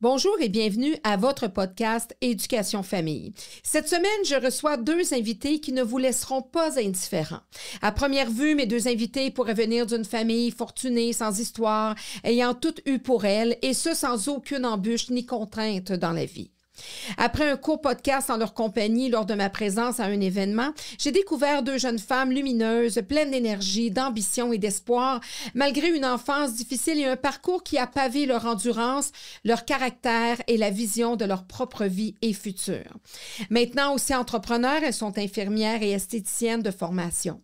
Bonjour et bienvenue à votre podcast Éducation Famille. Cette semaine, je reçois deux invités qui ne vous laisseront pas indifférents. À première vue, mes deux invités pourraient venir d'une famille fortunée, sans histoire, ayant tout eu pour elles, et ce sans aucune embûche ni contrainte dans la vie. Après un court podcast en leur compagnie lors de ma présence à un événement, j'ai découvert deux jeunes femmes lumineuses, pleines d'énergie, d'ambition et d'espoir, malgré une enfance difficile et un parcours qui a pavé leur endurance, leur caractère et la vision de leur propre vie et futur. Maintenant aussi entrepreneurs, elles sont infirmières et esthéticiennes de formation.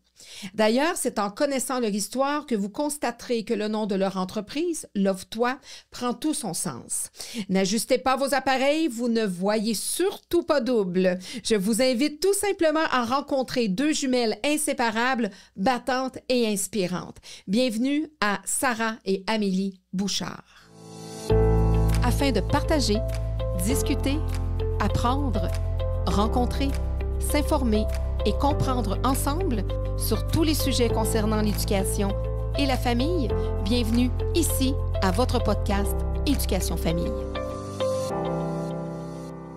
D'ailleurs, c'est en connaissant leur histoire que vous constaterez que le nom de leur entreprise, Love-toi, prend tout son sens. N'ajustez pas vos appareils, vous ne voyez surtout pas double. Je vous invite tout simplement à rencontrer deux jumelles inséparables, battantes et inspirantes. Bienvenue à Sarah et Amélie Bouchard. Afin de partager, discuter, apprendre, rencontrer, s'informer et comprendre ensemble sur tous les sujets concernant l'éducation et la famille, bienvenue ici à votre podcast Éducation Famille.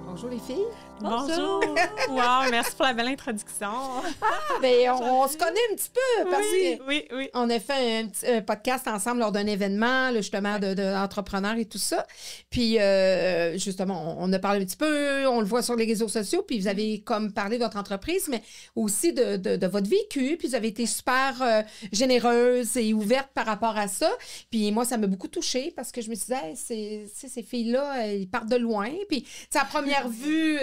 Bonjour les filles. Bonjour! Wow, merci pour la belle introduction. On se connaît un petit peu parce que oui. on a fait un podcast ensemble lors d'un événement, là, justement, d'entrepreneurs et tout ça. Puis, justement, on a parlé un petit peu, on le voit sur les réseaux sociaux, puis vous avez comme parlé de votre entreprise, mais aussi de votre vécu, puis vous avez été super généreuse et ouverte par rapport à ça. Puis moi, ça m'a beaucoup touchée parce que je me suis dit, hey, ces filles-là, ils partent de loin. Puis, à première vue...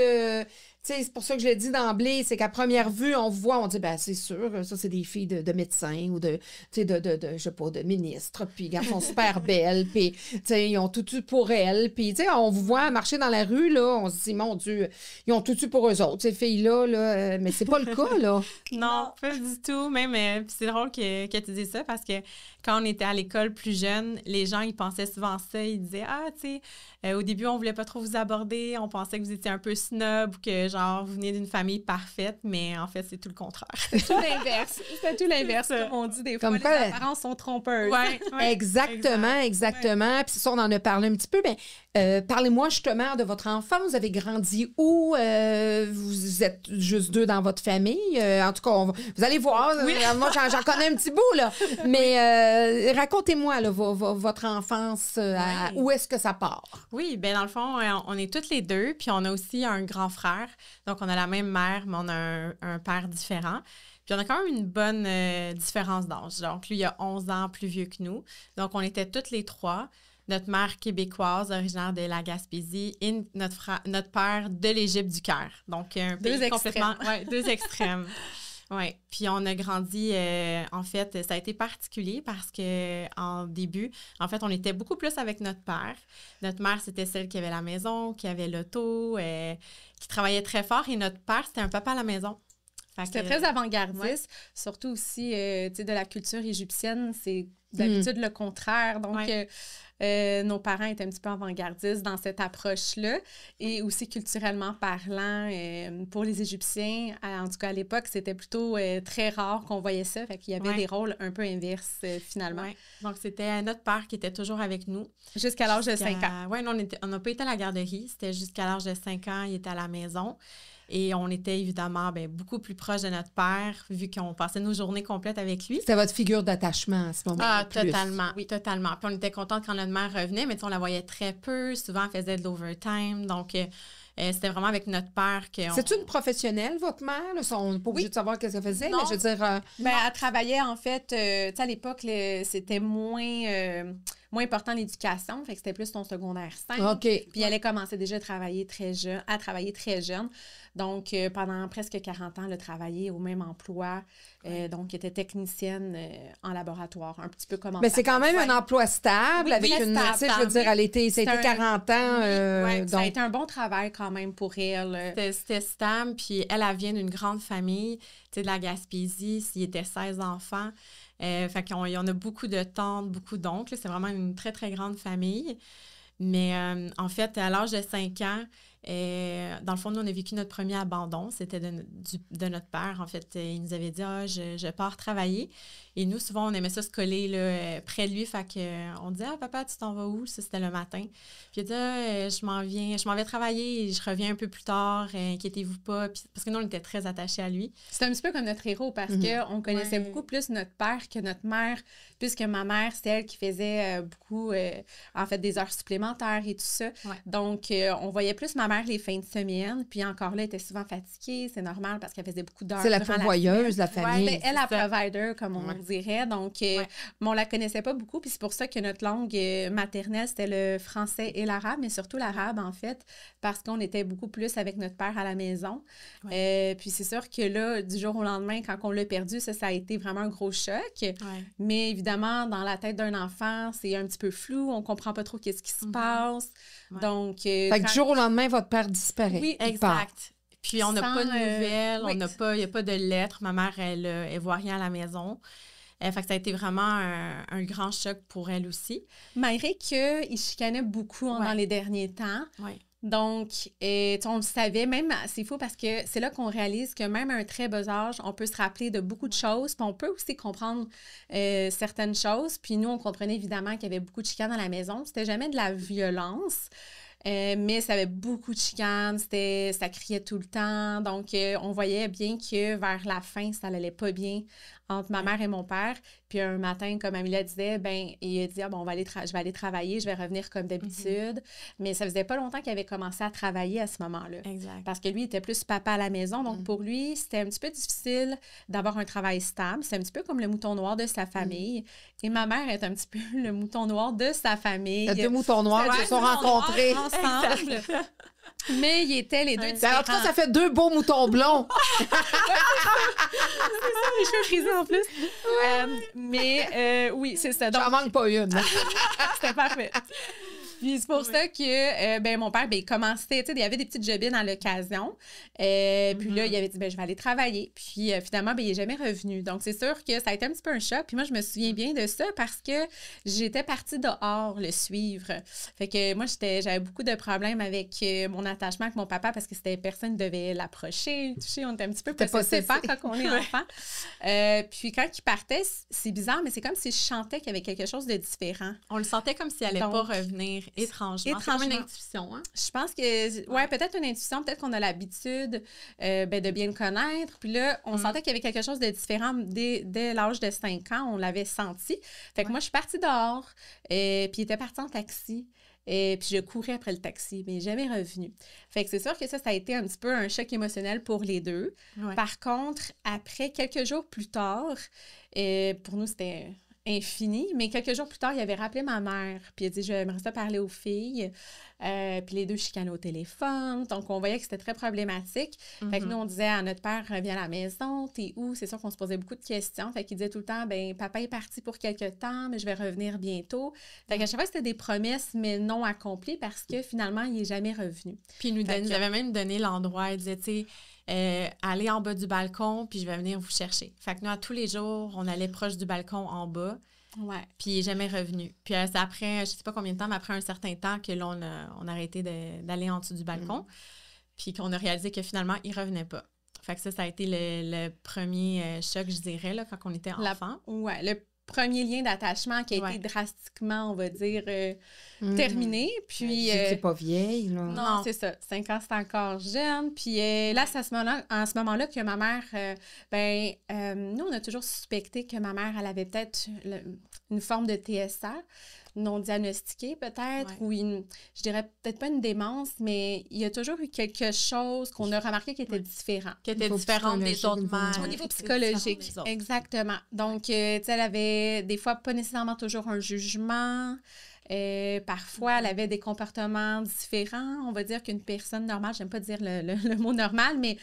c'est pour ça que je l'ai dit d'emblée, c'est qu'à première vue, on voit, on dit, ben c'est sûr, ça, c'est des filles de médecins ou de je sais pas, de ministres, puis elles sont super belles, puis, ils ont tout eu pour elles, puis, on vous voit marcher dans la rue, là, on se dit, mon Dieu, ils ont tout eu pour eux autres, ces filles-là, là, mais c'est pas le cas, là. Non, pas du tout, même, c'est drôle que tu dises ça, parce que quand on était à l'école plus jeune, les gens, ils pensaient souvent ça, ils disaient, au début, on voulait pas trop vous aborder, on pensait que vous étiez un peu snob, ou que, genre, vous venez d'une famille parfaite, mais en fait, c'est tout le contraire. C'est tout l'inverse. C'est tout l'inverse, comme on dit des fois, les apparences sont trompeuses. Ouais, Exactement. Puis ça, on en a parlé un petit peu, mais parlez-moi justement de votre enfance. Vous avez grandi où? Vous êtes juste deux dans votre famille? En tout cas, vous allez voir. Oui. Moi, j'en connais un petit bout, là. Mais racontez-moi là, votre enfance. Où est-ce que ça part? Oui, bien dans le fond, on est toutes les deux, puis on a aussi un grand frère. Donc, on a la même mère, mais on a un père différent. Puis, on a quand même une bonne différence d'âge. Donc, lui, il a 11 ans plus vieux que nous. Donc, on était toutes les trois. Notre mère québécoise, originaire de la Gaspésie, et notre père de l'Égypte du Caire. Donc, un pays complètement... Ouais, deux extrêmes. Oui, puis on a grandi, en fait, ça a été particulier parce qu'en début, en fait, on était beaucoup plus avec notre père. Notre mère, c'était celle qui avait la maison, qui avait l'auto, qui travaillait très fort. Et notre père, c'était un papa à la maison. C'était très avant-gardiste, surtout aussi, de la culture égyptienne, c'est d'habitude le contraire. Donc, nos parents étaient un petit peu avant-gardistes dans cette approche-là. Et aussi, culturellement parlant, pour les Égyptiens, en tout cas à l'époque, c'était plutôt très rare qu'on voyait ça. Fait qu'il y avait des rôles un peu inverses, finalement. Ouais. Donc, c'était notre père qui était toujours avec nous. Jusqu'à l'âge de 5 ans. Oui, on n'a pas été à la garderie. C'était jusqu'à l'âge de 5 ans, il était à la maison. Et on était évidemment beaucoup plus proche de notre père, vu qu'on passait nos journées complètes avec lui. C'était votre figure d'attachement à ce moment-là. Ah, totalement, oui, totalement. Puis on était contente quand notre mère revenait, mais on la voyait très peu. Souvent, elle faisait de l'overtime. Donc, c'était vraiment avec notre père que... C'est une professionnelle, votre mère? Là? On n'est pas obligé de savoir ce qu'elle faisait, non. mais je veux dire... Elle travaillait, en fait, à l'époque, c'était moins important l'éducation, fait que c'était plus ton secondaire 5. OK. Puis elle a commencé déjà à travailler très jeune. Donc, pendant presque 40 ans, elle a travaillé au même emploi. Donc, elle était technicienne en laboratoire, un petit peu comme en... Mais c'est quand même un emploi stable, avec une... Tu sais, je veux dire, ça a été 40 ans. Donc... Ça a été un bon travail quand même pour elle. C'était stable, puis elle vient d'une grande famille, tu sais, de la Gaspésie, il était 16 enfants. Fait qu'on y en a beaucoup de tantes, beaucoup d'oncles. C'est vraiment une très, très grande famille. Mais en fait, à l'âge de 5 ans, Dans le fond, nous, on a vécu notre premier abandon. C'était de notre père. En fait, il nous avait dit « Ah, je pars travailler ». Et nous, souvent, on aimait ça se coller là, près de lui. Fait qu'on disait « Ah, papa, tu t'en vas où? » Ça, c'était le matin. Puis il dit « Ah, je m'en vais travailler et je reviens un peu plus tard. Inquiétez-vous pas. » Puis, parce que nous, on était très attachés à lui. C'était un petit peu comme notre héros parce qu'on connaissait beaucoup plus notre père que notre mère, puisque ma mère, c'est elle qui faisait beaucoup, en fait, des heures supplémentaires et tout ça. Ouais. Donc, on voyait plus ma mère les fins de semaine. Puis encore là, elle était souvent fatiguée. C'est normal parce qu'elle faisait beaucoup d'heures. C'est la pourvoyeuse, la famille. Ouais, elle, la provider, comme on dirait. Donc, mais on la connaissait pas beaucoup. Puis c'est pour ça que notre langue maternelle, c'était le français et l'arabe, mais surtout l'arabe, en fait, parce qu'on était beaucoup plus avec notre père à la maison. Ouais. Puis c'est sûr que là, du jour au lendemain, quand on l'a perdu, ça a été vraiment un gros choc. Ouais. Mais évidemment, dans la tête d'un enfant, c'est un petit peu flou. On comprend pas trop qu'est-ce qui se passe. Ouais. Donc, fait que du jour au lendemain, votre père disparaît. Oui, exact. Puis on n'a pas de nouvelles, il n'y a pas de lettres. Ma mère, elle voit rien à la maison. Fait que ça a été vraiment un grand choc pour elle aussi. Malgré qu'il chicanait beaucoup dans les derniers temps. Ouais. Donc, on le savait, même, c'est fou parce que c'est là qu'on réalise que même à un très bas âge, on peut se rappeler de beaucoup de choses, puis on peut aussi comprendre certaines choses. Puis nous, on comprenait évidemment qu'il y avait beaucoup de chicanes dans la maison. C'était jamais de la violence. Mais ça avait beaucoup de chicanes, ça criait tout le temps. Donc, on voyait bien que vers la fin, ça n'allait pas bien entre ma mère et mon père. Puis un matin, comme Amelia disait, il a dit « Ah bon, je vais aller travailler, je vais revenir comme d'habitude. » Mais ça faisait pas longtemps qu'il avait commencé à travailler à ce moment-là. Exact. Parce que lui, il était plus papa à la maison. Donc, pour lui, c'était un petit peu difficile d'avoir un travail stable. C'est un petit peu comme le mouton noir de sa famille. Et ma mère est un petit peu le mouton noir de sa famille. Il y a 2 moutons noirs qui se sont rencontrés. Ensemble. Mais ils étaient les deux différents. En tout cas, ça fait 2 beaux moutons blonds. C'est ça, les cheveux frisés en plus. Mais oui, c'est ça. J'en manque pas une. C'était parfait. Puis c'est pour ça que mon père, il commençait, il y avait des petites jobines à l'occasion. Puis là, il avait dit, je vais aller travailler. Puis finalement, il n'est jamais revenu. Donc, c'est sûr que ça a été un petit peu un choc. Puis moi, je me souviens bien de ça parce que j'étais partie dehors le suivre. Fait que moi, j'avais beaucoup de problèmes avec mon attachement avec mon papa parce que c'était personne ne devait l'approcher, toucher. On était un petit peu possessés quand on est enfant. Puis quand il partait, c'est bizarre, mais c'est comme si je chantais qu'il y avait quelque chose de différent. On le sentait comme s'il n'allait pas revenir. Étrangement. C'est comme une intuition, hein? Je pense que, peut-être une intuition, peut-être qu'on a l'habitude de bien le connaître. Puis là, on sentait qu'il y avait quelque chose de différent dès l'âge de 5 ans. On l'avait senti. Fait que moi, je suis partie dehors, puis il était parti en taxi. Puis je courais après le taxi, mais jamais revenu. Fait que c'est sûr que ça a été un petit peu un choc émotionnel pour les deux. Ouais. Par contre, après, quelques jours plus tard, pour nous, c'était infini, mais quelques jours plus tard, il avait rappelé ma mère, puis il a dit « J'aimerais ça parler aux filles ». Puis les deux chicanaient au téléphone, donc on voyait que c'était très problématique. Fait que nous, on disait à notre père « Reviens à la maison, t'es où? » C'est sûr qu'on se posait beaucoup de questions. Fait qu'il disait tout le temps « Papa est parti pour quelque temps, mais je vais revenir bientôt. » Fait qu'à chaque fois, c'était des promesses, mais non accomplies parce que finalement, il n'est jamais revenu. Puis il nous avait même donné l'endroit. Il disait, tu sais, allez en bas du balcon, puis je vais venir vous chercher. Fait que nous, à tous les jours, on allait proche du balcon en bas. Ouais. Puis il n'est jamais revenu. Puis c'est après, je ne sais pas combien de temps, mais après un certain temps que là, on a arrêté d'aller en dessous du balcon. Puis qu'on a réalisé que finalement, il ne revenait pas. Fait que ça a été le premier choc, je dirais, là, quand on était enfant. Ouais, le premier lien d'attachement qui a été drastiquement, on va dire, terminé. Puis, c'est pas vieille, là. Non, c'est ça. 5 ans, c'est encore jeune. Puis là, c'est à ce moment-là que ma mère, nous, on a toujours suspecté que ma mère, elle avait peut-être une forme de TSA non diagnostiquée, peut-être, ou je dirais peut-être pas une démence, mais il y a toujours eu quelque chose qu'on a remarqué qui était différent. Qui était différent des autres mères. Au niveau psychologique, exactement. Donc, tu sais, elle avait des fois pas nécessairement toujours un jugement. Parfois, elle avait des comportements différents. On va dire qu'une personne normale, j'aime pas dire le mot normal, mais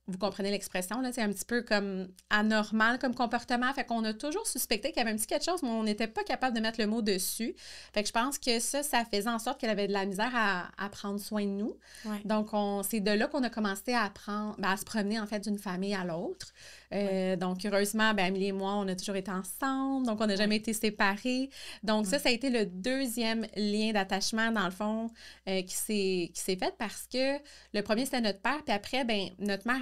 vous comprenez l'expression, là, c'est un petit peu comme anormal comme comportement. Fait qu'on a toujours suspecté qu'il y avait un petit quelque chose, mais on n'était pas capable de mettre le mot dessus. Fait que je pense que ça faisait en sorte qu'elle avait de la misère à prendre soin de nous. Ouais. Donc, c'est de là qu'on a commencé à apprendre, à se promener, en fait, d'une famille à l'autre. Donc, heureusement, Amélie et moi, on a toujours été ensemble. Donc, on n'a jamais été séparés. Donc, ça a été le deuxième lien d'attachement, dans le fond, qui s'est fait parce que le premier, c'était notre père. Puis après, notre mère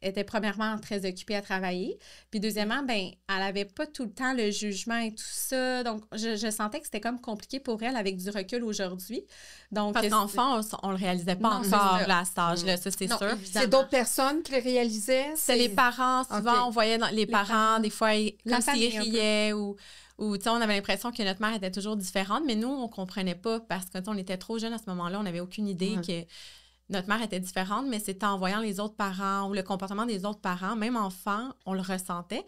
était premièrement très occupée à travailler. Puis deuxièmement, elle avait pas tout le temps le jugement et tout ça. Donc, je sentais que c'était comme compliqué pour elle avec du recul aujourd'hui. Donc, parce qu'enfant, on le réalisait pas encore là, à cet âge-là, ça c'est sûr. C'est d'autres personnes qui le réalisaient? C'est les parents. Souvent, on voyait les parents, des fois, comme s'ils riaient ou tu sais, on avait l'impression que notre mère était toujours différente, mais nous, on comprenait pas parce que on était trop jeunes à ce moment-là, on n'avait aucune idée que notre mère était différente, mais c'était en voyant les autres parents ou le comportement des autres parents, même enfants, on le ressentait.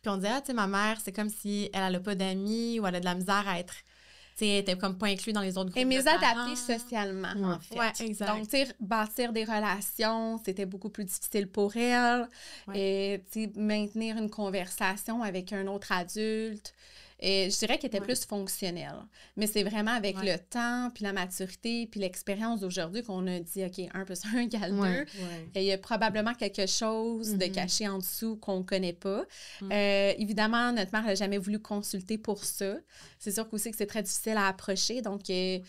Puis on disait, tu sais, ma mère, c'est comme si elle n'a pas d'amis ou elle a de la misère à être, tu sais, elle était comme pas inclue dans les autres groupes. Et mieux adaptée socialement, en fait. Oui, exact. Donc, tu sais, bâtir des relations, c'était beaucoup plus difficile pour elle. Et, tu sais, maintenir une conversation avec un autre adulte. Et je dirais qu'elle était plus fonctionnelle. Mais c'est vraiment avec le temps, puis la maturité, puis l'expérience d'aujourd'hui qu'on a dit, OK, 1 + 1 = 2. Et il y a probablement quelque chose de caché en dessous qu'on ne connaît pas. Évidemment, notre mère n'a jamais voulu consulter pour ça. C'est sûr qu'aussi que c'est très difficile à approcher. Donc, tu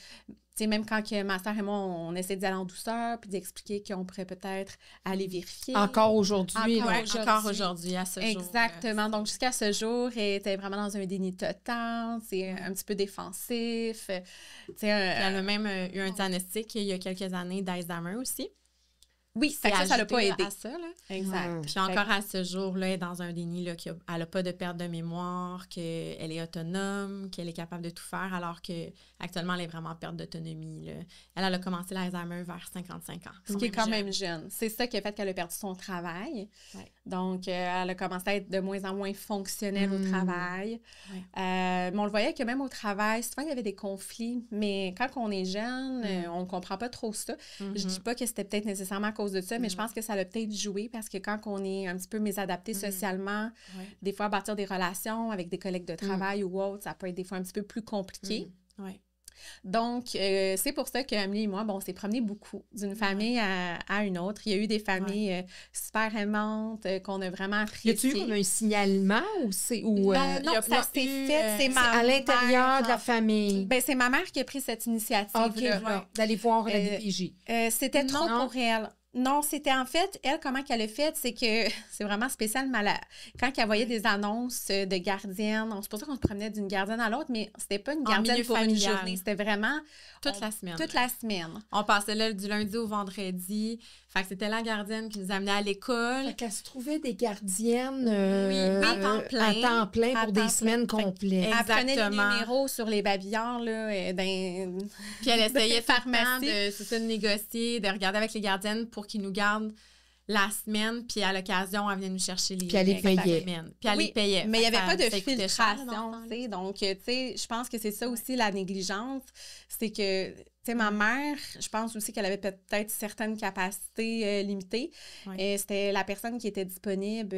sais, même quand ma soeur et moi, on essaie d'y aller en douceur puis d'expliquer qu'on pourrait peut-être aller vérifier. Encore aujourd'hui. Encore aujourd'hui, à ce jour. Exactement. Donc, jusqu'à ce jour, elle était vraiment dans un déni total, c'est un petit peu défensif. Elle a même eu un diagnostic il y a quelques années d'Alzheimer aussi. Oui, ça ne l'a pas aidé. À ça, là. Exact. Puis encore à ce jour-là, elle est dans un déni, là, elle n'a pas de perte de mémoire, qu'elle est autonome, qu'elle est capable de tout faire, alors qu'actuellement, elle est vraiment en perte d'autonomie. Là. Elle a commencé l'Alzheimer vers 55 ans. Ce qui est quand même jeune. C'est ça qui a fait qu'elle a perdu son travail. Ouais. Donc, elle a commencé à être de moins en moins fonctionnelle au travail. Ouais. Mais on le voyait que même au travail, souvent, il y avait des conflits. Mais quand on est jeune, on ne comprend pas trop ça. Je ne dis pas que c'était peut-être nécessairement à cause de ça, mais je pense que ça l'a peut-être joué parce que quand on est un petit peu mésadapté socialement, des fois, bâtir des relations avec des collègues de travail ou autres, ça peut être des fois un petit peu plus compliqué. Donc, c'est pour ça qu'Amélie et moi, on s'est promenés beaucoup d'une famille à une autre. Il y a eu des familles super aimantes qu'on a vraiment appréciées. Y a-t-il eu comme un signalement ou c'est... non, ça s'est fait. C'est à l'intérieur de la famille. C'est ma mère qui a pris cette initiative-là. D'aller voir la DPJ. C'était trop pour elle. Non, c'était en fait, elle, comment qu'elle a fait, c'est que c'est vraiment spécial, quand elle voyait des annonces de gardiennes, c'est pour ça qu'on se promenait d'une gardienne à l'autre, mais c'était pas une gardienne pour une journée, c'était vraiment... Toute la semaine. Toute la semaine. On passait là du lundi au vendredi. Fait que c'était la gardienne qui nous amenait à l'école. Fait qu'elle se trouvait des gardiennes à temps plein pour des semaines complètes. Elle prenait des numéros sur les babilleurs, là, puis elle essayait de négocier, de regarder avec les gardiennes pour qu'ils nous gardent la semaine, puis à l'occasion, elle venait nous chercher les... Puis elle les payait. Puis elle les payait. Mais il n'y avait pas de filtration, tu sais. Donc, tu sais, je pense que c'est ça aussi, la négligence. C'est que, tu sais, ma mère, je pense aussi qu'elle avait peut-être certaines capacités limitées. C'était la personne qui était disponible,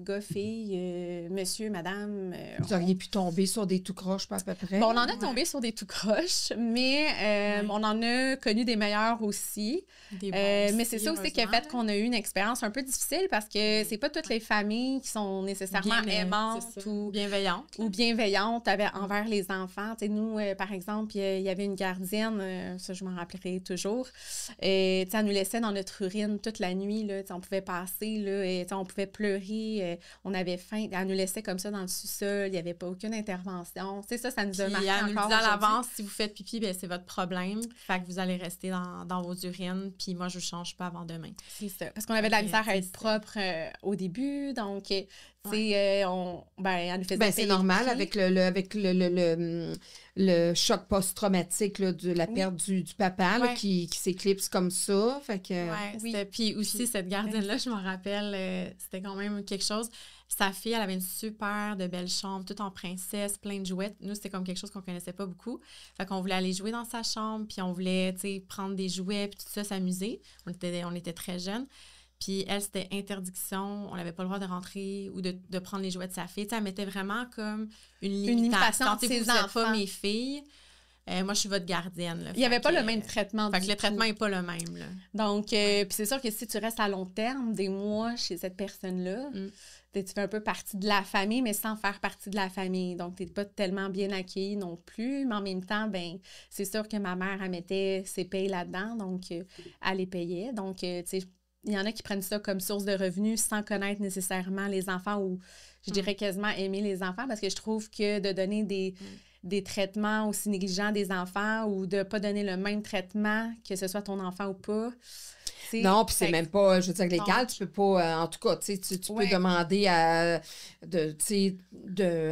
gars, fille, monsieur, madame. Vous auriez pu tomber sur des tout croches, pas à peu près. On en a tombé sur des tout croches, mais on en a connu des meilleurs aussi. Mais c'est ça aussi qui a fait qu'on a eu une expérience un peu difficile parce que c'est pas toutes les familles qui sont nécessairement aimantes ou bienveillantes envers les enfants. Tu sais, nous, par exemple, il y avait une gardienne, ça je m'en rappellerai toujours, et elle nous laissait dans notre urine toute la nuit, là, on pouvait passer, là, et on pouvait pleurer, on avait faim, elle nous laissait comme ça dans le sous-sol, il n'y avait pas aucune intervention. Tu sais, ça nous a marqué encore. Elle nous disait à l'avance, si vous faites pipi, c'est votre problème, fait que vous allez rester dans vos urines, puis moi je ne change pas avant demain. C'est ça, parce qu'on avait de la misère à être propre au début, donc elle nous faisait c'est normal avec le choc post-traumatique là, de la perte du papa là, qui s'éclipse comme ça. Fait que, puis aussi, cette gardienne-là, je m'en rappelle, c'était quand même quelque chose. Sa fille, elle avait une super de belle chambre, toute en princesse, plein de jouets. Nous, c'était comme quelque chose qu'on connaissait pas beaucoup. Fait qu'on voulait aller jouer dans sa chambre, puis on voulait, prendre des jouets, puis tout ça, s'amuser. On était très jeunes. Puis elle, c'était interdiction. On n'avait pas le droit de rentrer ou de prendre les jouets de sa fille. Tu sais, elle mettait vraiment comme une limitation. de ses vous êtes enfants. pas mes filles. Moi, je suis votre gardienne. Là. Il n'y avait pas le même traitement. Fait que le traitement n'est pas le même. Là. Donc, puis c'est sûr que si tu restes à long terme, des mois chez cette personne-là, tu fais un peu partie de la famille, mais sans faire partie de la famille. Donc, tu n'es pas tellement bien accueillie non plus. Mais en même temps, ben c'est sûr que ma mère, elle mettait ses payes là-dedans. Donc, elle les payait. Donc, tu sais, il y en a qui prennent ça comme source de revenus sans connaître nécessairement les enfants ou, je dirais, quasiment aimer les enfants parce que je trouve que de donner des traitements aussi négligents des enfants ou de ne pas donner le même traitement, que ce soit ton enfant ou pas. Non, puis c'est même pas, je veux dire, légal. Tu peux pas, en tout cas, tu peux demander à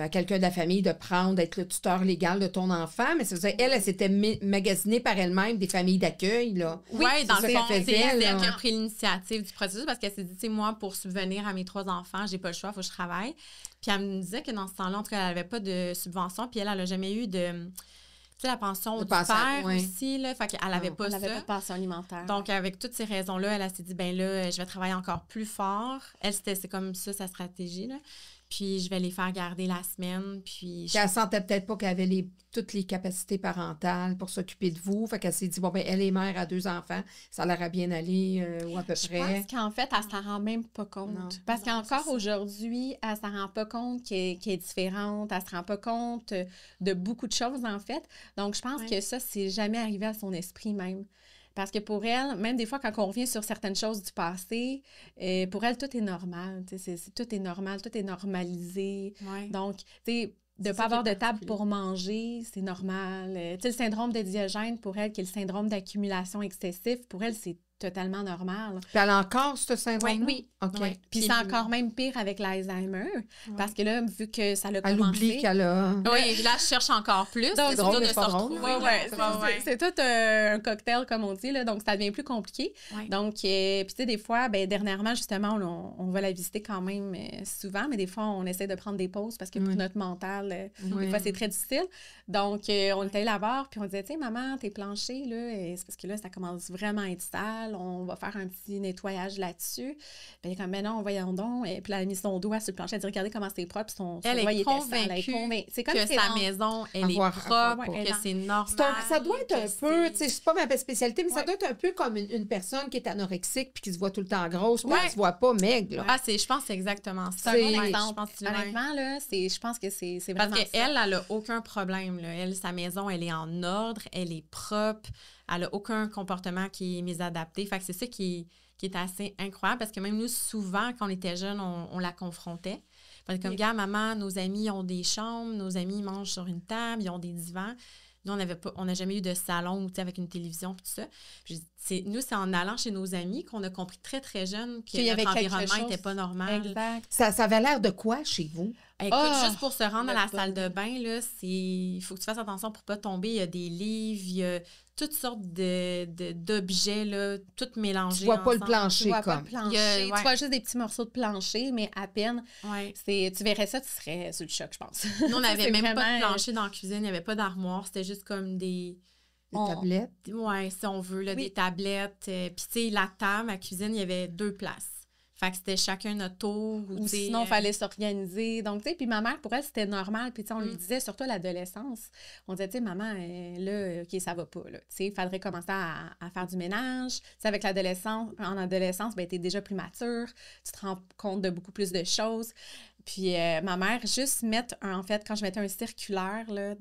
quelqu'un de la famille de prendre, d'être le tuteur légal de ton enfant, mais ça veut dire, elle s'était magasinée par elle-même des familles d'accueil, là. Oui, dans le fond, c'est elle qui a pris l'initiative du processus parce qu'elle s'est dit, tu sais, moi, pour subvenir à mes 3 enfants, j'ai pas le choix, il faut que je travaille. Puis elle me disait que dans ce temps-là, en tout cas, elle n'avait pas de subvention, puis elle n'a jamais eu de... Tu sais, la pension du père aussi, là. Fait qu'elle n'avait pas ça. Elle n'avait pas de pension alimentaire. Donc, avec toutes ces raisons-là, elle s'est dit, ben là, je vais travailler encore plus fort. Elle, c'est comme ça, sa stratégie, là. Puis, je vais les faire garder la semaine. Puis elle sentait peut-être pas qu'elle avait toutes les capacités parentales pour s'occuper de vous. Fait qu'elle s'est dit, bon, ben elle est mère à 2 enfants. Ça leur a bien allé, ou à peu près. Je pense qu'en fait, elle s'en rend même pas compte. Non. Parce qu'encore aujourd'hui, elle s'en rend pas compte qu'elle est différente. Elle se rend pas compte de beaucoup de choses, en fait. Donc, je pense que ça, c'est jamais arrivé à son esprit même. Parce que pour elle, même des fois, quand on revient sur certaines choses du passé, pour elle, tout est normal. Tout est normal, tout est normalisé. Ouais. Donc, tu sais, de ne pas avoir de table pour manger, c'est normal. Tu sais, le syndrome de Diogène, pour elle, qui est le syndrome d'accumulation excessif, pour elle, c'est totalement normal. Puis elle a encore ce syndrome? Oui. OK. Oui. Puis c'est encore même pire avec l'Alzheimer, parce que là, vu que ça l'a commencé... Elle oublie qu'elle a... Oui, là, je cherche encore plus. C'est drôle, mais c'est pas drôle. C'est tout un cocktail, comme on dit, là, donc ça devient plus compliqué. Ouais. Donc, puis tu sais, des fois, dernièrement, justement, on va la visiter quand même souvent, mais des fois, on essaie de prendre des pauses parce que pour notre mental, des fois, c'est très difficile. Donc, on était allé la voir, puis on disait, tu sais, maman, tes planchers, là, c'est parce que là, ça commence vraiment à être sale. On va faire un petit nettoyage là-dessus. Puis comme, mais non, voyons donc. Et puis elle a mis son doigt sur le plancher. Elle a dit, regardez comment c'est propre. Son doigt, il était sale. Elle est convaincue c'est comme que sa maison, elle est propre, que c'est normal. Ça doit être un peu, tu sais, c'est pas ma spécialité, mais ça doit être un peu comme une personne qui est anorexique puis qui se voit tout le temps grosse, mais elle se voit pas maigre, là. Ah, je pense que c'est exactement ça. C'est un bon exemple. Honnêtement, là, je pense que c'est vraiment parce qu'elle, elle a aucun problème, là. Elle, sa maison, elle est en ordre, elle est propre. Elle n'a aucun comportement qui est mésadapté. Fait que c'est ça qui est assez incroyable parce que même nous, souvent, quand on était jeunes, on la confrontait. Comme, gars, maman, nos amis ont des chambres, nos amis ils mangent sur une table, ils ont des divans. Nous, on n'a jamais eu de salon avec une télévision et tout ça. Puis, nous, c'est en allant chez nos amis qu'on a compris très, très jeune que notre environnement n'était pas normal. Exact. Ça avait l'air de quoi chez vous? Écoute, juste pour se rendre à la salle de bain, il faut que tu fasses attention pour ne pas tomber. Il y a des livres, il y a toutes sortes d'objets, là, tout mélangés. Tu vois pas le plancher, comme. Tu vois juste des petits morceaux de plancher, mais à peine. Ouais. Tu verrais ça, tu serais sur le choc, je pense. Nous, on n'avait même pas de plancher dans la cuisine, il n'y avait pas d'armoire, c'était juste comme des tablettes? Oui, si on veut, là, des tablettes. Puis, tu sais, la table, à la cuisine, il y avait 2 places. Fait que c'était chacun notre tour. Ou sinon, il fallait s'organiser. Donc, tu sais, puis ma mère, pour elle, c'était normal. Puis, tu sais, on lui disait, surtout à l'adolescence, on disait, tu sais, maman, là, OK, ça va pas, là. Tu sais, il faudrait commencer à faire du ménage. Tu sais, avec l'adolescence, en adolescence, ben, t'es déjà plus mature. Tu te rends compte de beaucoup plus de choses. Puis, ma mère, juste mettre, en fait, quand je mettais un circulaire, là,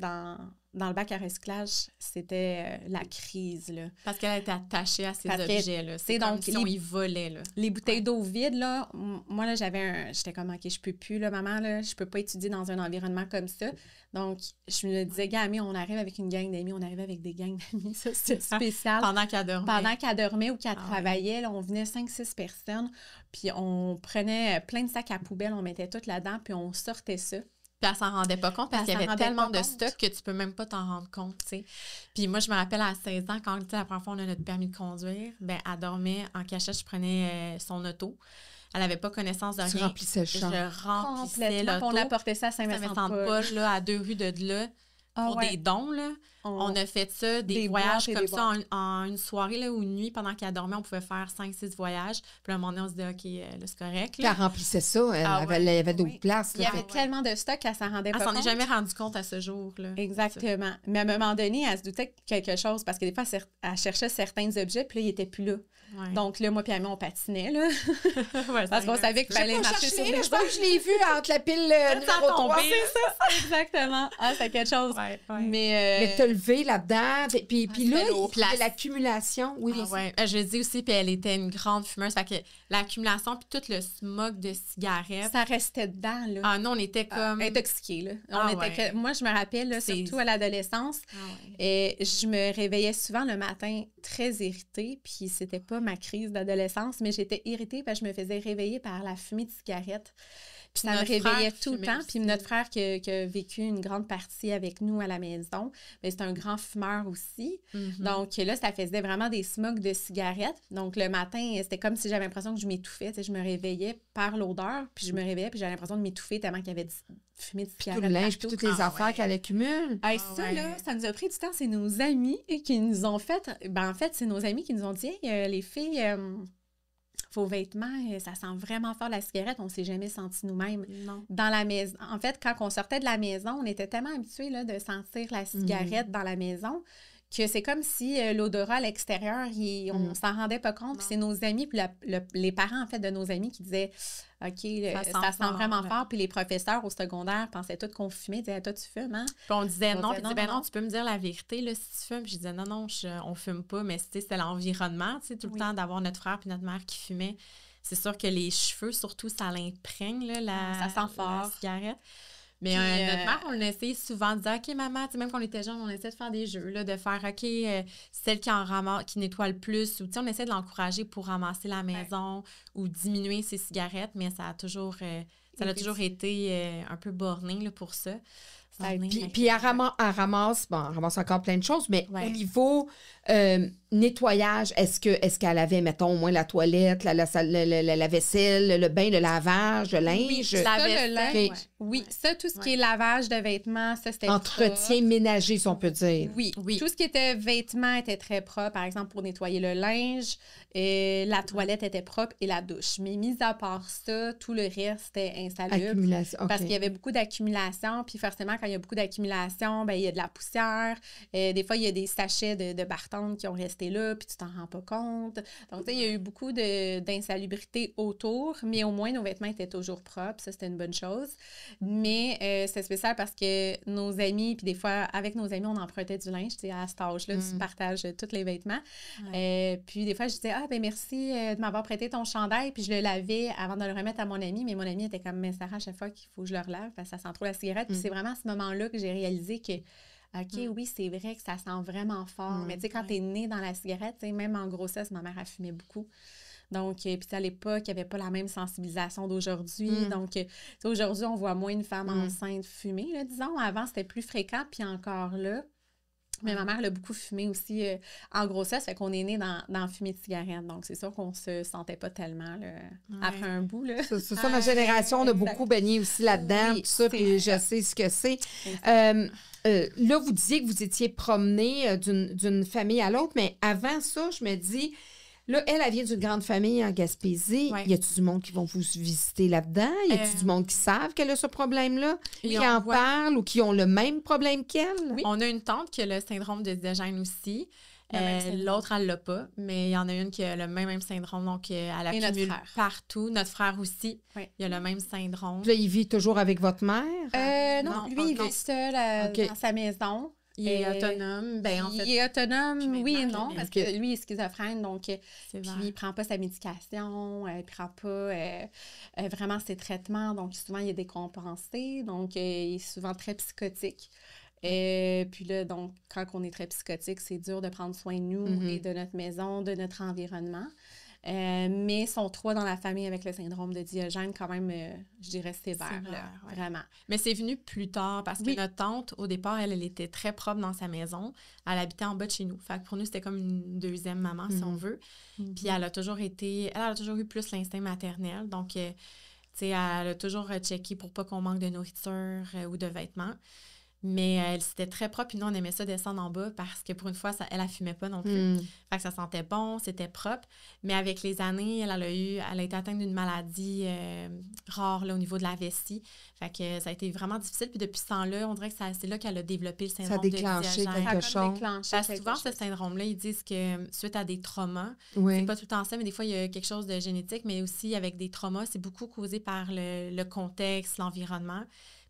dans le bac à recyclage, c'était la crise, là. Parce qu'elle était attachée à ces objets, là. C'est donc comme si on y volait, là. Les bouteilles d'eau vides, là, moi, là, j'étais comme, OK, je peux plus, là, maman, là, je peux pas étudier dans un environnement comme ça. Donc, je me disais, Gamie, on arrive avec une gang d'amis, on arrive avec des gangs d'amis, ça, c'était spécial. Pendant qu'elle dormait. Pendant qu'elle dormait ou qu'elle travaillait, là, on venait 5-6 personnes, puis on prenait plein de sacs à poubelle, on mettait tout là-dedans, puis on sortait ça. Puis elle s'en rendait pas compte parce qu'il y avait tellement de stock que tu peux même pas t'en rendre compte, tu sais. Puis moi, je me rappelle à 16 ans, quand la première fois on a notre permis de conduire, ben elle dormait en cachette, je prenais son auto. Elle n'avait pas connaissance de rien. Tu remplissais le champ. Je remplissais l'auto. On apportait ça à Saint-Vincent-de-Paul, là, à 2 rues de là, pour des dons, là. On a fait ça, des voyages comme ça, en une soirée là, ou une nuit, pendant qu'elle dormait, on pouvait faire 5-6 voyages. Puis à un moment donné, on se dit, OK, là, c'est correct. Puis elle remplissait ça, elle avait d'autres places. Il y avait tellement de stock qu'elle s'en rendait pas compte. Elle s'en est jamais rendue compte à ce jour. Là. Exactement. Mais à un moment donné, elle se doutait que quelque chose, parce que des fois, elle cherchait certains objets, puis là, ils n'étaient plus là. Ouais. Donc là, moi et Amie, on patinait, là. Parce qu'on savait qu'il fallait marcher sur les je pense que je l'ai vu entre la pile numéro 3. C'est ça. Exactement. Ah, c'est quelque chose. Ouais. Mais t'as levé là-dedans. Puis là, il y a l'accumulation. Oui, je le dis aussi, puis elle était une grande fumeuse. Fait que l'accumulation, puis tout le smog de cigarettes. Ça restait dedans, là. Ah non, on était comme... intoxiqués, là. Moi, je me rappelle, là, surtout à l'adolescence, et je me réveillais souvent le matin très irritée, puis c'était pas ma crise d'adolescence, mais j'étais irritée parce que je me faisais réveiller par la fumée de cigarette. Puis ça me réveillait tout le temps. Puis notre frère qui a vécu une grande partie avec nous à la maison, bien, c'est un grand fumeur aussi. Mm-hmm. Donc là, ça faisait vraiment des smogs de cigarettes. Donc le matin, c'était comme si j'avais l'impression que je m'étouffais. Tu sais, je me réveillais par l'odeur, puis je me réveillais, puis j'avais l'impression de m'étouffer tellement qu'il y avait fumée de cigarette. Tout le linge, puis toutes les affaires qu'elle accumule. Ça nous a pris du temps. C'est nos amis qui nous ont fait... Ben, en fait, c'est nos amis qui nous ont dit « Hey, les filles... vos vêtements, ça sent vraiment fort la cigarette. On ne s'est jamais senti nous-mêmes dans la maison. En fait, quand on sortait de la maison, on était tellement habitués là, de sentir la cigarette dans la maison que c'est comme si l'odorat à l'extérieur, on s'en rendait pas compte. Puis c'est nos amis, puis les parents, en fait, de nos amis qui disaient « OK, ça sent vraiment fort. » Puis les professeurs au secondaire pensaient tous qu'on fumait. Ils disaient « Toi, tu fumes, hein? » Puis on disait non. Puis non, tu peux me dire la vérité, là, si tu fumes. Puis je disais non, on fume pas. Mais c'était l'environnement, tout le temps d'avoir notre frère puis notre mère qui fumaient. C'est sûr que les cheveux, surtout, ça l'imprègne, là, ça sent fort. La cigarette. Mais notre mère, on essayait souvent de dire « OK, maman, même quand on était jeunes, on essayait de faire des jeux, là, de faire « OK, celle qui nettoie le plus. » Ou on essaie de l'encourager pour ramasser la maison ou diminuer ses cigarettes, mais ça a toujours été un peu borné là, pour ça. Puis elle ramasse encore plein de choses, mais au niveau nettoyage, est-ce qu'elle avait, mettons, au moins la toilette, la vaisselle, le bain, le lavage, le linge? Oui, le linge. Oui, ça, tout ce qui est lavage de vêtements, ça, c'était entretien ménager, si on peut dire. Oui. Tout ce qui était vêtements était très propre, par exemple, pour nettoyer le linge, la toilette était propre et la douche. Mais mis à part ça, tout le reste était insalubre. Accumulation, parce qu'il y avait beaucoup d'accumulation, puis forcément, quand il y a beaucoup d'accumulation, ben il y a de la poussière. Des fois, il y a des sachets de Bartone qui ont resté là, puis tu t'en rends pas compte. Donc, tu sais, il y a eu beaucoup d'insalubrité autour, mais au moins, nos vêtements étaient toujours propres. Ça, c'était une bonne chose. Mais c'est spécial parce que nos amis, puis des fois, avec nos amis, on empruntait du linge. Tu sais, à cet âge-là, tu partages tous les vêtements. Puis des fois, je disais, ben merci de m'avoir prêté ton chandail, puis je le lavais avant de le remettre à mon ami, mais mon ami était comme, mais Sarah, à chaque fois qu'il faut que je le relave, parce que ça sent trop la cigarette. Puis c'est vraiment à ce moment-là que j'ai réalisé que OK, oui, c'est vrai que ça sent vraiment fort. Mais tu sais, quand t'es née dans la cigarette, tu sais, même en grossesse, ma mère, elle fumait beaucoup. Donc, puis à l'époque, il n'y avait pas la même sensibilisation d'aujourd'hui. Donc, aujourd'hui, on voit moins une femme enceinte fumer, là, disons. Avant, c'était plus fréquent, puis encore là. Mais ma mère, elle a beaucoup fumé aussi en grossesse, fait qu'on est né dans la fumée de cigarette. Donc, c'est sûr qu'on se sentait pas tellement là, après un bout. Là. C'est ça, ma génération, on a beaucoup baigné aussi là-dedans, tout ça, puis je sais ce que c'est. Là, vous disiez que vous étiez promené d'une famille à l'autre, mais avant ça, je me dis... Là, elle vient d'une grande famille en Gaspésie. Y a-tu du monde qui vont vous visiter là-dedans? Y a-tu du monde qui savent qu'elle a ce problème-là? Qui en parlent ou qui ont le même problème qu'elle? Oui. On a une tante qui a le syndrome de Diogène aussi. L'autre, elle l'a pas, mais il y en a une qui a le même syndrome, donc elle accumule partout. Notre frère aussi, il a le même syndrome. Là, il vit toujours avec votre mère? Non, lui, il vit seul dans sa maison. Il est autonome. Il est autonome, oui et non, parce que lui, il est schizophrène, donc puis il prend pas sa médication, il prend pas vraiment ses traitements, donc souvent, il est décompensé, donc il est souvent très psychotique. Puis là, donc, quand on est très psychotique, c'est dur de prendre soin de nous et de notre maison, de notre environnement. Mais ils sont 3 dans la famille avec le syndrome de Diogène, quand même, je dirais sévère, là, vraiment. Mais c'est venu plus tard parce que notre tante, au départ, elle était très propre dans sa maison. Elle habitait en bas de chez nous. Fait que pour nous, c'était comme une deuxième maman, si on veut. Puis elle a toujours eu plus l'instinct maternel. Donc, tu sais, elle a toujours checké pour pas qu'on manque de nourriture ou de vêtements. Mais c'était très propre. Puis nous, on aimait ça descendre en bas parce que pour une fois, elle fumait pas non plus. Fait que ça sentait bon, c'était propre. Mais avec les années, elle a été atteinte d'une maladie rare là, au niveau de la vessie. Fait que ça a été vraiment difficile. Puis depuis ce temps-là, on dirait que c'est là qu'elle a développé le syndrome de Diagène. Ça a déclenché quelque chose. Parce que souvent, ce syndrome-là, ils disent que suite à des traumas, oui. c'est pas tout le temps ça, mais des fois, il y a quelque chose de génétique, mais aussi avec des traumas, c'est beaucoup causé par le contexte, l'environnement.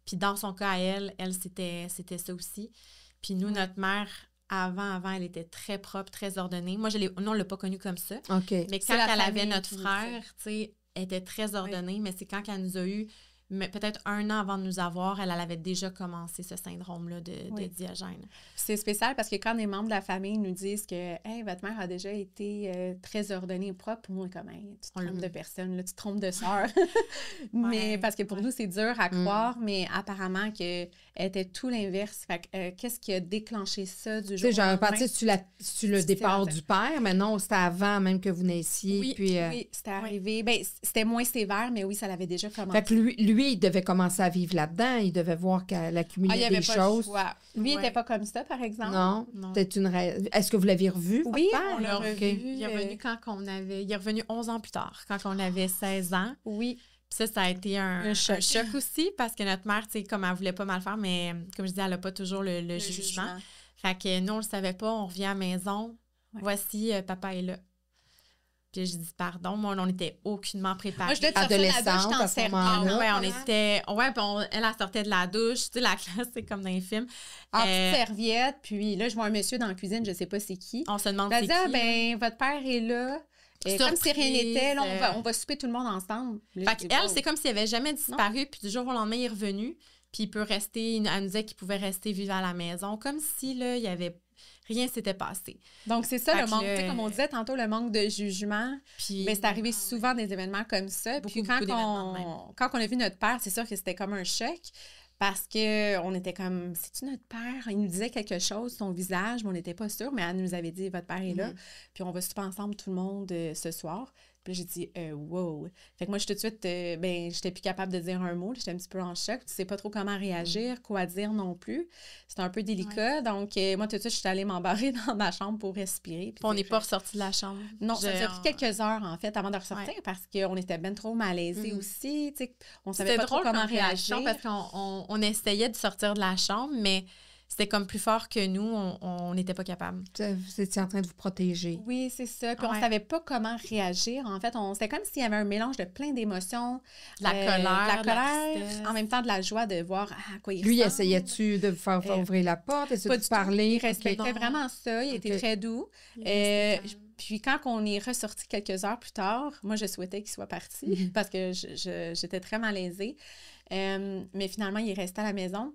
Puis dans son cas, à elle, c'était ça aussi. Puis nous, notre mère, avant, elle était très propre, très ordonnée. Moi, nous, on ne l'a pas connue comme ça. Okay. Mais quand elle avait notre frère, tu sais, elle était très ordonnée, mais c'est quand elle nous a eu, peut-être 1 an avant de nous avoir, elle avait déjà commencé ce syndrome-là de Diagène. C'est spécial parce que quand des membres de la famille nous disent que hey, votre mère a déjà été très ordonnée et propre, on est comme hey, tu te trompes de personne, là, tu te trompes de sœur. Mais parce que pour nous, c'est dur à croire, mais apparemment qu'elle était tout l'inverse. Fait que qu'est-ce qui a déclenché ça du jour au lendemain? Parti sur le départ du père, mais non, c'était avant même que vous naissiez. Oui, puis, oui, c'était arrivé. Ben, c'était moins sévère, mais oui, ça l'avait déjà commencé. Fait que lui, il devait commencer à vivre là-dedans. Il devait voir qu'elle accumulait des choses. Lui, il n'était pas comme ça, par exemple. Non. Peut-être Est-ce que vous l'avez revu? Oui, on l'a revu. Il est revenu il est revenu 11 ans plus tard, quand on avait 16 ans. Oui. Puis ça a été un choc aussi, parce que notre mère, tu sais, comme elle voulait pas mal faire, mais comme je dis, elle n'a pas toujours le jugement. Fait que nous, on le savait pas, on revient à la maison. Ouais. Voici, papa est là. Puis je dis pardon, moi, on n'était aucunement préparés. Moi, je devais adolescente à ce moment-là. Ouais, on était... Ouais, puis elle sortait de la douche. Tu sais, la classe, c'est comme dans les films. En petite serviette, puis là, je vois un monsieur dans la cuisine, je sais pas c'est qui. On se demande c'est qui. Ben, votre père est là. Et comme si rien n'était, là, on va souper tout le monde ensemble. Là, fait qu'elle, c'est comme s'il avait jamais disparu, puis du jour au lendemain, il est revenu, puis il peut rester... Elle nous disait qu'il pouvait rester vivre à la maison, comme si, là, il y avait... Rien s'était passé. Donc, c'est ça, le manque, comme on disait tantôt, le manque de jugement. Puis, mais c'est arrivé souvent des événements comme ça. Puis quand on a vu notre père, c'est sûr que c'était comme un choc parce qu'on était comme, c'est-tu notre père? Il nous disait quelque chose, son visage, mais on n'était pas sûr. Mais elle nous avait dit, votre père est là. Puis on va souper ensemble tout le monde ce soir. Puis j'ai dit, wow. Fait que moi, tout de suite, j'étais plus capable de dire un mot. J'étais un petit peu en choc. Tu sais pas trop comment réagir, quoi dire non plus. C'était un peu délicat. Ouais. Donc, moi, tout de suite, je suis allée m'embarrer dans ma chambre pour respirer. Puis on n'est pas ressorti de la chambre. Non, ça a pris quelques heures, en fait, avant de ressortir parce qu'on était ben trop malaisés aussi. Tu sais, on savait pas trop comment réagir. Parce qu'on essayait de sortir de la chambre, mais... C'était comme plus fort que nous, on n'était pas capable. Vous étiez en train de vous protéger. Oui, c'est ça. Puis on ne savait pas comment réagir. En fait, c'était comme s'il y avait un mélange de plein d'émotions. De la colère, de la en même temps de la joie de voir à quoi il ressemble. Lui, essayais-tu de vous faire ouvrir la porte? Essayais de parler? Il respectait vraiment ça. Il était très doux. Puis quand on est ressorti quelques heures plus tard, moi, je souhaitais qu'il soit parti parce que j'étais très malaisée. Mais finalement, il est resté à la maison.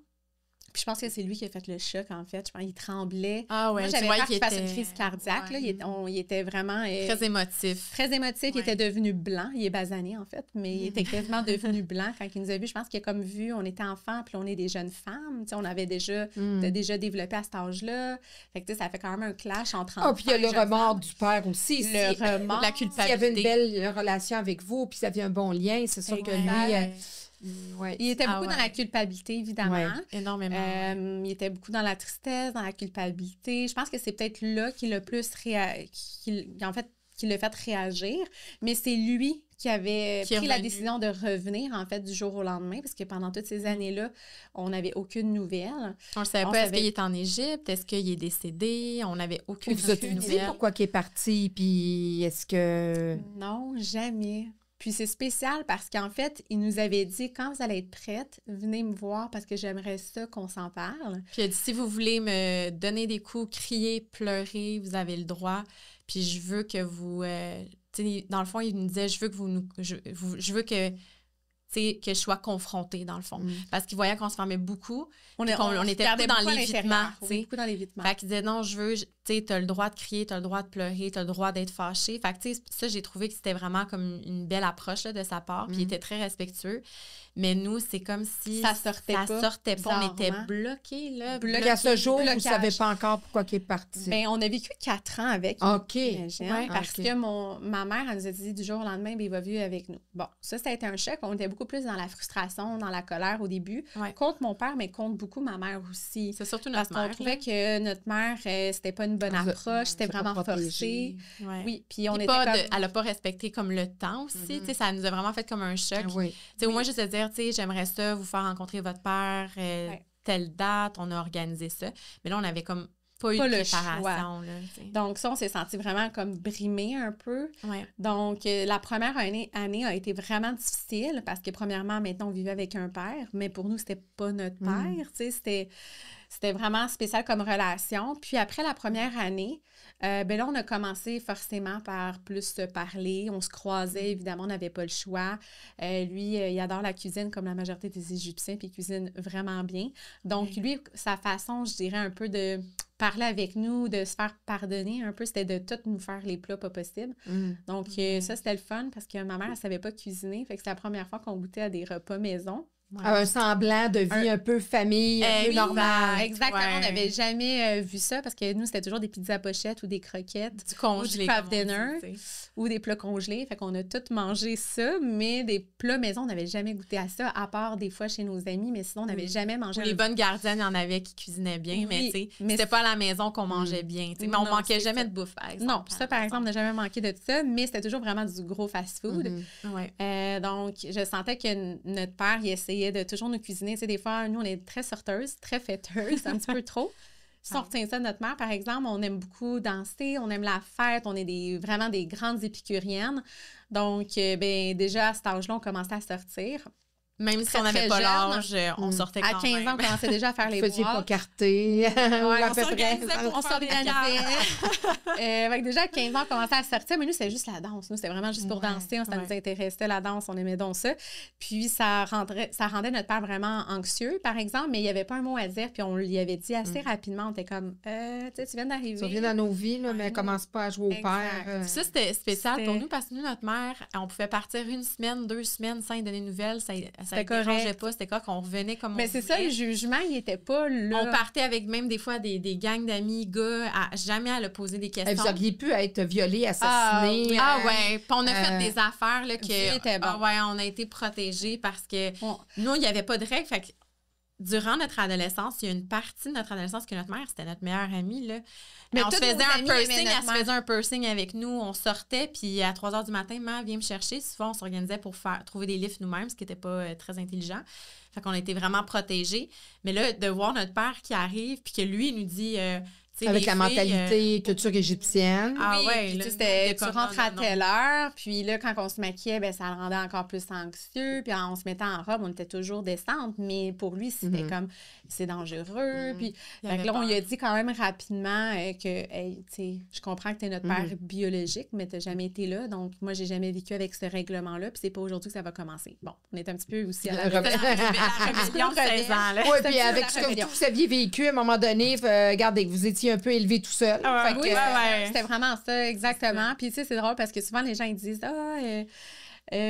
Puis je pense que c'est lui qui a fait le choc, en fait. Je pense qu'il tremblait. Ah ouais, moi, j'avais peur qu'il fasse une crise cardiaque. Là. Il était vraiment... très émotif. Très émotif. Ouais. Il était devenu blanc. Il est basané, en fait, mais il était quasiment devenu blanc quand il nous a vus. Je pense qu'il a comme vu, on était enfants, puis on est des jeunes femmes. Tu sais, on avait déjà développé à cet âge-là. Fait que, tu sais, ça fait quand même un clash entre enfants. Ah, puis il y a le remords du père aussi. Le remords. La culpabilité. S'il y avait une belle relation avec vous, puis ça avait un bon lien, c'est sûr que lui... Il était beaucoup dans la culpabilité, évidemment. Ouais, énormément. Il était beaucoup dans la tristesse, dans la culpabilité. Je pense que c'est peut-être là qu'il a plus qui l'a fait réagir. Mais c'est lui qui avait pris la décision de revenir, en fait, du jour au lendemain, parce que pendant toutes ces années-là, on n'avait aucune nouvelle. On ne savait pas, est-ce qu'il est en Égypte? Est-ce qu'il est décédé? On n'avait aucune nouvelle. Vous avez-tu dit pourquoi il est parti? Puis est-ce que... Non, jamais. Puis c'est spécial parce qu'en fait, il nous avait dit, quand vous allez être prête, venez me voir parce que j'aimerais ça qu'on s'en parle. Puis il a dit, si vous voulez me donner des coups, crier, pleurer, vous avez le droit. Puis je veux que vous... dans le fond, il nous disait, je veux que que je sois confrontée, dans le fond. Parce qu'il voyait qu'on se fermait beaucoup. On était beaucoup dans l'évitement. Beaucoup dans l'évitement. Fait qu'il disait, non, je veux, tu as le droit de crier, tu as le droit de pleurer, tu as le droit d'être fâché. Fait que, ça, j'ai trouvé que c'était vraiment comme une belle approche là, de sa part. Puis il était très respectueux. Mais nous, c'est comme si ça sortait pas. On était bloqués, là. Bloqués. À ce jour, vous ne savez pas encore pourquoi il est parti. Bien, on a vécu 4 ans avec. OK. Parce que ma mère, elle nous a dit du jour au lendemain, il va vivre avec nous. Bon, ça a été un choc. On était beaucoup beaucoup plus dans la frustration, dans la colère au début, contre mon père, mais contre beaucoup ma mère aussi. C'est surtout notre mère. Parce qu'on trouvait que notre mère, c'était pas une bonne approche, c'était vraiment forcé. Oui, puis on était elle a pas respecté comme le temps aussi, tu sais, ça nous a vraiment fait comme un choc. Tu sais, au moins juste de dire, tu sais, j'aimerais ça vous faire rencontrer votre père, telle date, on a organisé ça. Mais là, on avait comme pas eu de préparation. Là, donc, ça, on s'est senti vraiment comme brimés un peu. Donc, la première année a été vraiment difficile parce que, premièrement, maintenant, on vivait avec un père, mais pour nous, c'était pas notre père. Tu sais, c'était vraiment spécial comme relation. Puis après la première année, ben là, on a commencé forcément par plus se parler. On se croisait, évidemment, on n'avait pas le choix. Lui, il adore la cuisine comme la majorité des Égyptiens, puis il cuisine vraiment bien. Donc, lui, sa façon, je dirais, un peu de parler avec nous, de se faire pardonner un peu, c'était de tout nous faire les plats pas possibles. Donc, ça, c'était le fun parce que ma mère, elle ne savait pas cuisiner. Fait que c'est la première fois qu'on goûtait à des repas maison. Un semblant de vie un peu famille, un peu normale. Exactement. On n'avait jamais vu ça parce que nous, c'était toujours des pizzas pochettes ou des croquettes. Du congelé. Ou du craft dinner. Ou des plats congelés. Fait qu'on a tous mangé ça, mais des plats maison, on n'avait jamais goûté à ça, à part des fois chez nos amis, mais sinon, on n'avait jamais mangé. Les bonnes gardiennes, il y en avait qui cuisinaient bien, mais tu sais, c'était pas à la maison qu'on mangeait bien. Mais on manquait jamais de bouffe, par exemple. Non, ça, par exemple, on n'a jamais manqué de ça, mais c'était toujours vraiment du gros fast-food. Donc, je sentais que notre père, il essayait de toujours nous cuisiner. Tu sais, des fois, nous, on est très sorteuses, très fêteuses, un petit peu trop. Si on retient ça de notre mère, par exemple, on aime beaucoup danser, on aime la fête, on est vraiment des grandes épicuriennes. Donc, ben déjà, à cet âge-là, on commençait à sortir. Même si on n'avait pas l'âge, on sortait quand même. À 15 ans, on commençait déjà à faire les boîtes. Vous faisiez pas carté. On s'organisait. Déjà, à 15 ans, on commençait à sortir, mais nous, c'était juste la danse. Nous, c'était vraiment juste pour danser. Ça nous intéressait, la danse. On aimait donc ça. Puis, ça rendait notre père vraiment anxieux, par exemple, mais il n'y avait pas un mot à dire. Puis, on lui avait dit assez rapidement. On était comme, tu sais, tu viens d'arriver. Tu reviens dans nos vies, là, mais commence pas à jouer au père. Ça, c'était spécial pour nous parce que nous, notre mère, on pouvait partir 1 semaine, 2 semaines sans lui donner de nouvelles. Ça ne dérangeait pas, c'était quoi qu'on revenait comme on voulait. Mais c'est ça, le jugement, il n'était pas là. On partait avec même des fois des gangs d'amis, gars, jamais à le poser des questions. Vous auriez pu être violée, assassinée. Puis on a fait des affaires là, c'était bon. On a été protégés parce que nous, il n'y avait pas de règles. Fait que durant notre adolescence, il y a une partie de notre adolescence que notre mère, c'était notre meilleure amie, là. Mais on se faisait elle se faisait un piercing avec nous, on sortait, puis à 3 h du matin, maman vient me chercher. Souvent, on s'organisait pour trouver des livres nous-mêmes, ce qui n'était pas très intelligent. Fait qu'on était vraiment protégés. Mais là, de voir notre père qui arrive, puis que lui, il nous dit... avec la mentalité culture égyptienne. Puis tu rentres à telle heure, puis là, quand on se maquillait, ben, ça le rendait encore plus anxieux, puis on se mettait en robe, on était toujours décente, mais pour lui, c'était comme, c'est dangereux, puis là, on lui a dit quand même rapidement que, hey, tu sais, je comprends que t'es notre père biologique, mais t'as jamais été là, donc moi, j'ai jamais vécu avec ce règlement-là, puis c'est pas aujourd'hui que ça va commencer. Bon, on est un petit peu aussi à la rébellion de 16 ans, là. Oui, puis avec ce que vous aviez vécu, à un moment donné, regardez, vous étiez un peu élevé tout seul. C'était vraiment ça, exactement. Puis tu sais, c'est drôle parce que souvent, les gens ils disent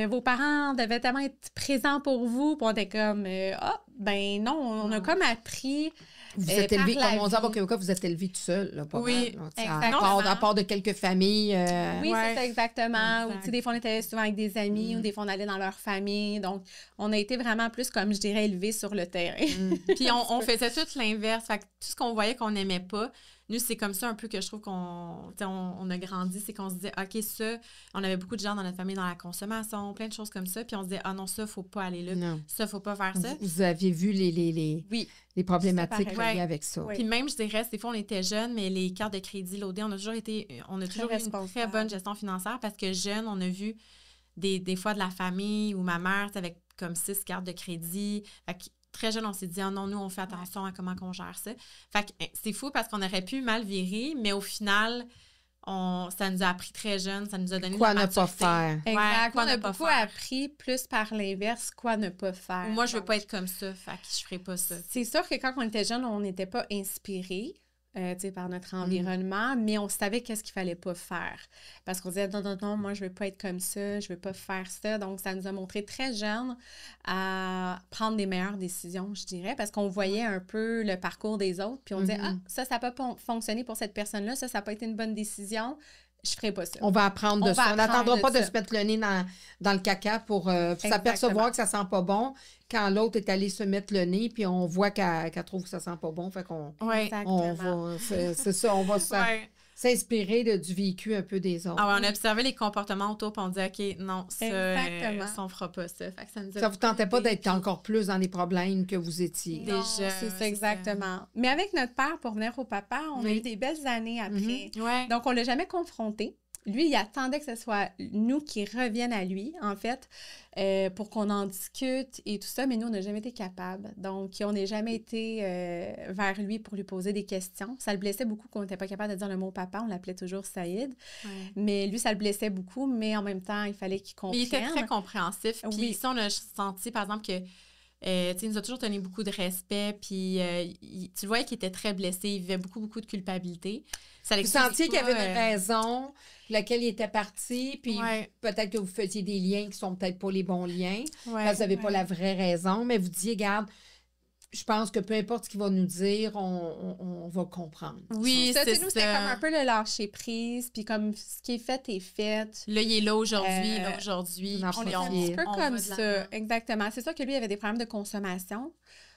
vos parents devaient tellement être présents pour vous. Puis on était comme, ben non, on a comme appris. Vous êtes élevé, comme on dit à Québec, vous êtes élevé tout seul, là, pas mal. Exactement. À part de quelques familles. Oui, c'est ça, exactement. Ou, tu sais, des fois, on était souvent avec des amis ou des fois, on allait dans leur famille. Donc, on a été vraiment plus, comme je dirais, élevés sur le terrain. Puis, on faisait tout l'inverse. Fait que tout ce qu'on voyait qu'on n'aimait pas, nous, c'est comme ça un peu que je trouve on a grandi, c'est qu'on se disait, OK, ça, on avait beaucoup de gens dans notre famille dans la consommation, plein de choses comme ça, puis on se disait, ah non, ça, faut pas aller là, ça, faut pas faire ça. Vous aviez vu les problématiques liées avec ça. Puis même, je dirais, des fois, on était jeunes, mais les cartes de crédit, l'OD, on a toujours eu une très bonne gestion financière parce que jeunes, on a vu des fois de la famille ou ma mère, avec comme 6 cartes de crédit. Fait que très jeune, on s'est dit, oh non, nous, on fait attention à comment on gère ça. Fait que c'est fou parce qu'on aurait pu mal virer, mais au final, ça nous a appris très jeune, ça nous a donné quoi ne pas faire. Exact. On a beaucoup appris, plus par l'inverse, quoi ne pas faire. Moi, je veux pas être comme ça, fait que je ferai pas ça. C'est sûr que quand on était jeune, on n'était pas inspirés. Par notre environnement, mais on savait qu'est-ce qu'il fallait pas faire. Parce qu'on disait, non, moi, je veux pas être comme ça, je veux pas faire ça. Donc, ça nous a montré très jeune à prendre des meilleures décisions, je dirais, parce qu'on voyait un peu le parcours des autres, puis on disait, ça n'a pas fonctionné pour cette personne-là, ça n'a pas été une bonne décision. je ferai pas ça. On va apprendre de On va ça. On n'attendra apprendre pas de de ça. se mettre le nez dans le caca pour s'apercevoir que ça sent pas bon quand l'autre est allé se mettre le nez, puis on voit qu'elle trouve que ça sent pas bon. Fait qu'on Exactement. c'est ça, on va s'inspirer du vécu un peu des autres. Ah ouais, on a observé les comportements autour, puis on dit, OK, non, ça, on fera pas ça. Fait que ça vous tentait pas d'être encore plus dans les problèmes que vous étiez. Non, c'est ça, exactement. Mais avec notre père, pour venir au papa, on a eu des belles années après. Ouais. Donc, on l'a jamais confronté. Lui, il attendait que ce soit nous qui reviennent à lui, en fait, pour qu'on en discute et tout ça, mais nous, on n'a jamais été capables. Donc, on n'a jamais été vers lui pour lui poser des questions. Ça le blessait beaucoup qu'on n'était pas capable de dire le mot papa. On l'appelait toujours Saïd. Ouais. Mais lui, ça le blessait beaucoup, mais en même temps, il fallait qu'il comprenne. Mais il était très compréhensif. Puis ça, on a senti, par exemple, que il nous a toujours donné beaucoup de respect, puis tu voyais qu'il était très blessé, il vivait beaucoup de culpabilité. Vous sentiez qu'il y avait une raison pour laquelle il était parti, puis peut-être que vous faisiez des liens qui sont peut-être pas les bons liens, parce que vous n'avez pas la vraie raison, mais vous disiez, regarde, je pense que peu importe ce qu'il va nous dire, on va comprendre. Oui, c'est ça. Nous, c'était comme un peu le lâcher-prise, puis comme ce qui est fait est fait. Là, il est là aujourd'hui, On est un petit peu comme ça, exactement. C'est sûr que lui, il avait des problèmes de consommation.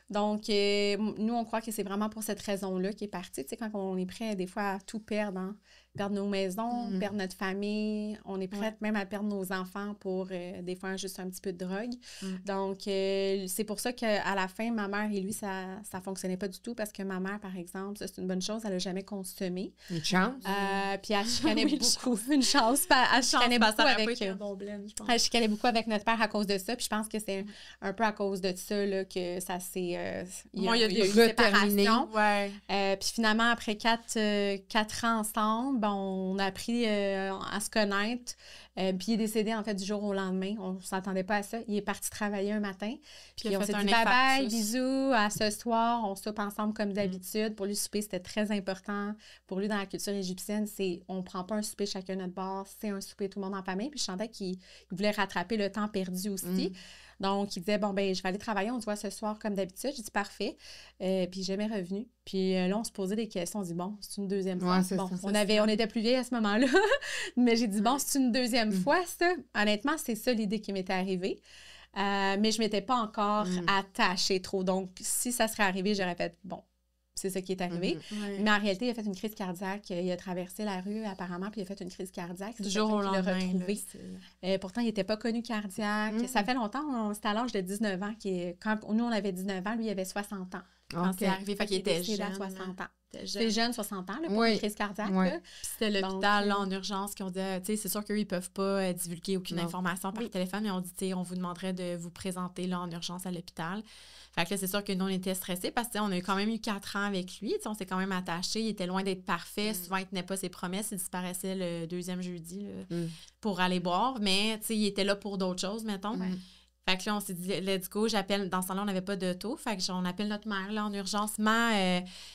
Donc, nous, on croit que c'est vraiment pour cette raison-là qu'il est parti. Tu sais, quand on est prêt, des fois, à tout perdre, hein? Perdre nos maisons, perdre notre famille. On est prête même à perdre nos enfants pour, des fois, juste un petit peu de drogue. Donc, c'est pour ça qu'à la fin, ma mère et lui, ça fonctionnait pas du tout parce que ma mère, par exemple, ça, c'est une bonne chose, elle n'a jamais consommé. Une chance. Puis elle chicanait beaucoup. Une chance. Elle chicanait beaucoup avec... Elle chicanait beaucoup avec notre père à cause de ça. Puis je pense que c'est un peu à cause de ça là, que ça s'est... il y a eu une séparation. Puis finalement, après 4 ans ensemble, on a appris à se connaître. Puis il est décédé, en fait, du jour au lendemain. On ne s'attendait pas à ça. Il est parti travailler un matin. Puis on s'est dit bye-bye, bisous, à ce soir. On soupe ensemble comme d'habitude. Pour lui, souper, c'était très important. Pour lui, dans la culture égyptienne, on ne prend pas un souper chacun notre bord. C'est un souper tout le monde en famille. Puis je sentais qu'il voulait rattraper le temps perdu aussi. Donc, il disait, bon, ben je vais aller travailler, on se voit ce soir comme d'habitude. J'ai dit, parfait. Puis, jamais revenu. Puis là, on se posait des questions. On dit, bon, c'est une deuxième fois. Bon, on était plus vieilles à ce moment-là. Mais j'ai dit, bon, c'est une deuxième fois, ça. Honnêtement, c'est ça l'idée qui m'était arrivée. Mais je ne m'étais pas encore attachée trop. Donc, si ça serait arrivé, j'aurais fait, bon, c'est ça qui est arrivé. Mais en réalité, il a fait une crise cardiaque. Il a traversé la rue, apparemment, puis il a fait une crise cardiaque. Du jour au lendemain. Retrouvé. Pourtant, il n'était pas connu cardiaque. Ça fait longtemps. C'était à l'âge de 19 ans. Quand nous, on avait 19 ans, lui, il avait 60 ans. Quand c'est arrivé, fait qu'il était jeune. À 60 ans. C'est jeune, 60 ans, là, pour une crise cardiaque. Puis c'était l'hôpital, là, en urgence, qui ont dit, tu sais, c'est sûr qu'eux, ils ne peuvent pas divulguer aucune information par téléphone, mais on dit, tu sais, on vous demanderait de vous présenter, là, en urgence à l'hôpital. Fait que là, c'est sûr que nous, on était stressés parce qu'on a quand même eu 4 ans avec lui. On s'est quand même attachés. Il était loin d'être parfait. Souvent, il ne tenait pas ses promesses. Il disparaissait le deuxième jeudi là, pour aller boire. Mais, tu sais, il était là pour d'autres choses, mettons. Fait que là, on s'est dit, let's go, j'appelle. Dans ce temps-là, on n'avait pas d'auto. Fait que on appelle notre mère, là, en urgence.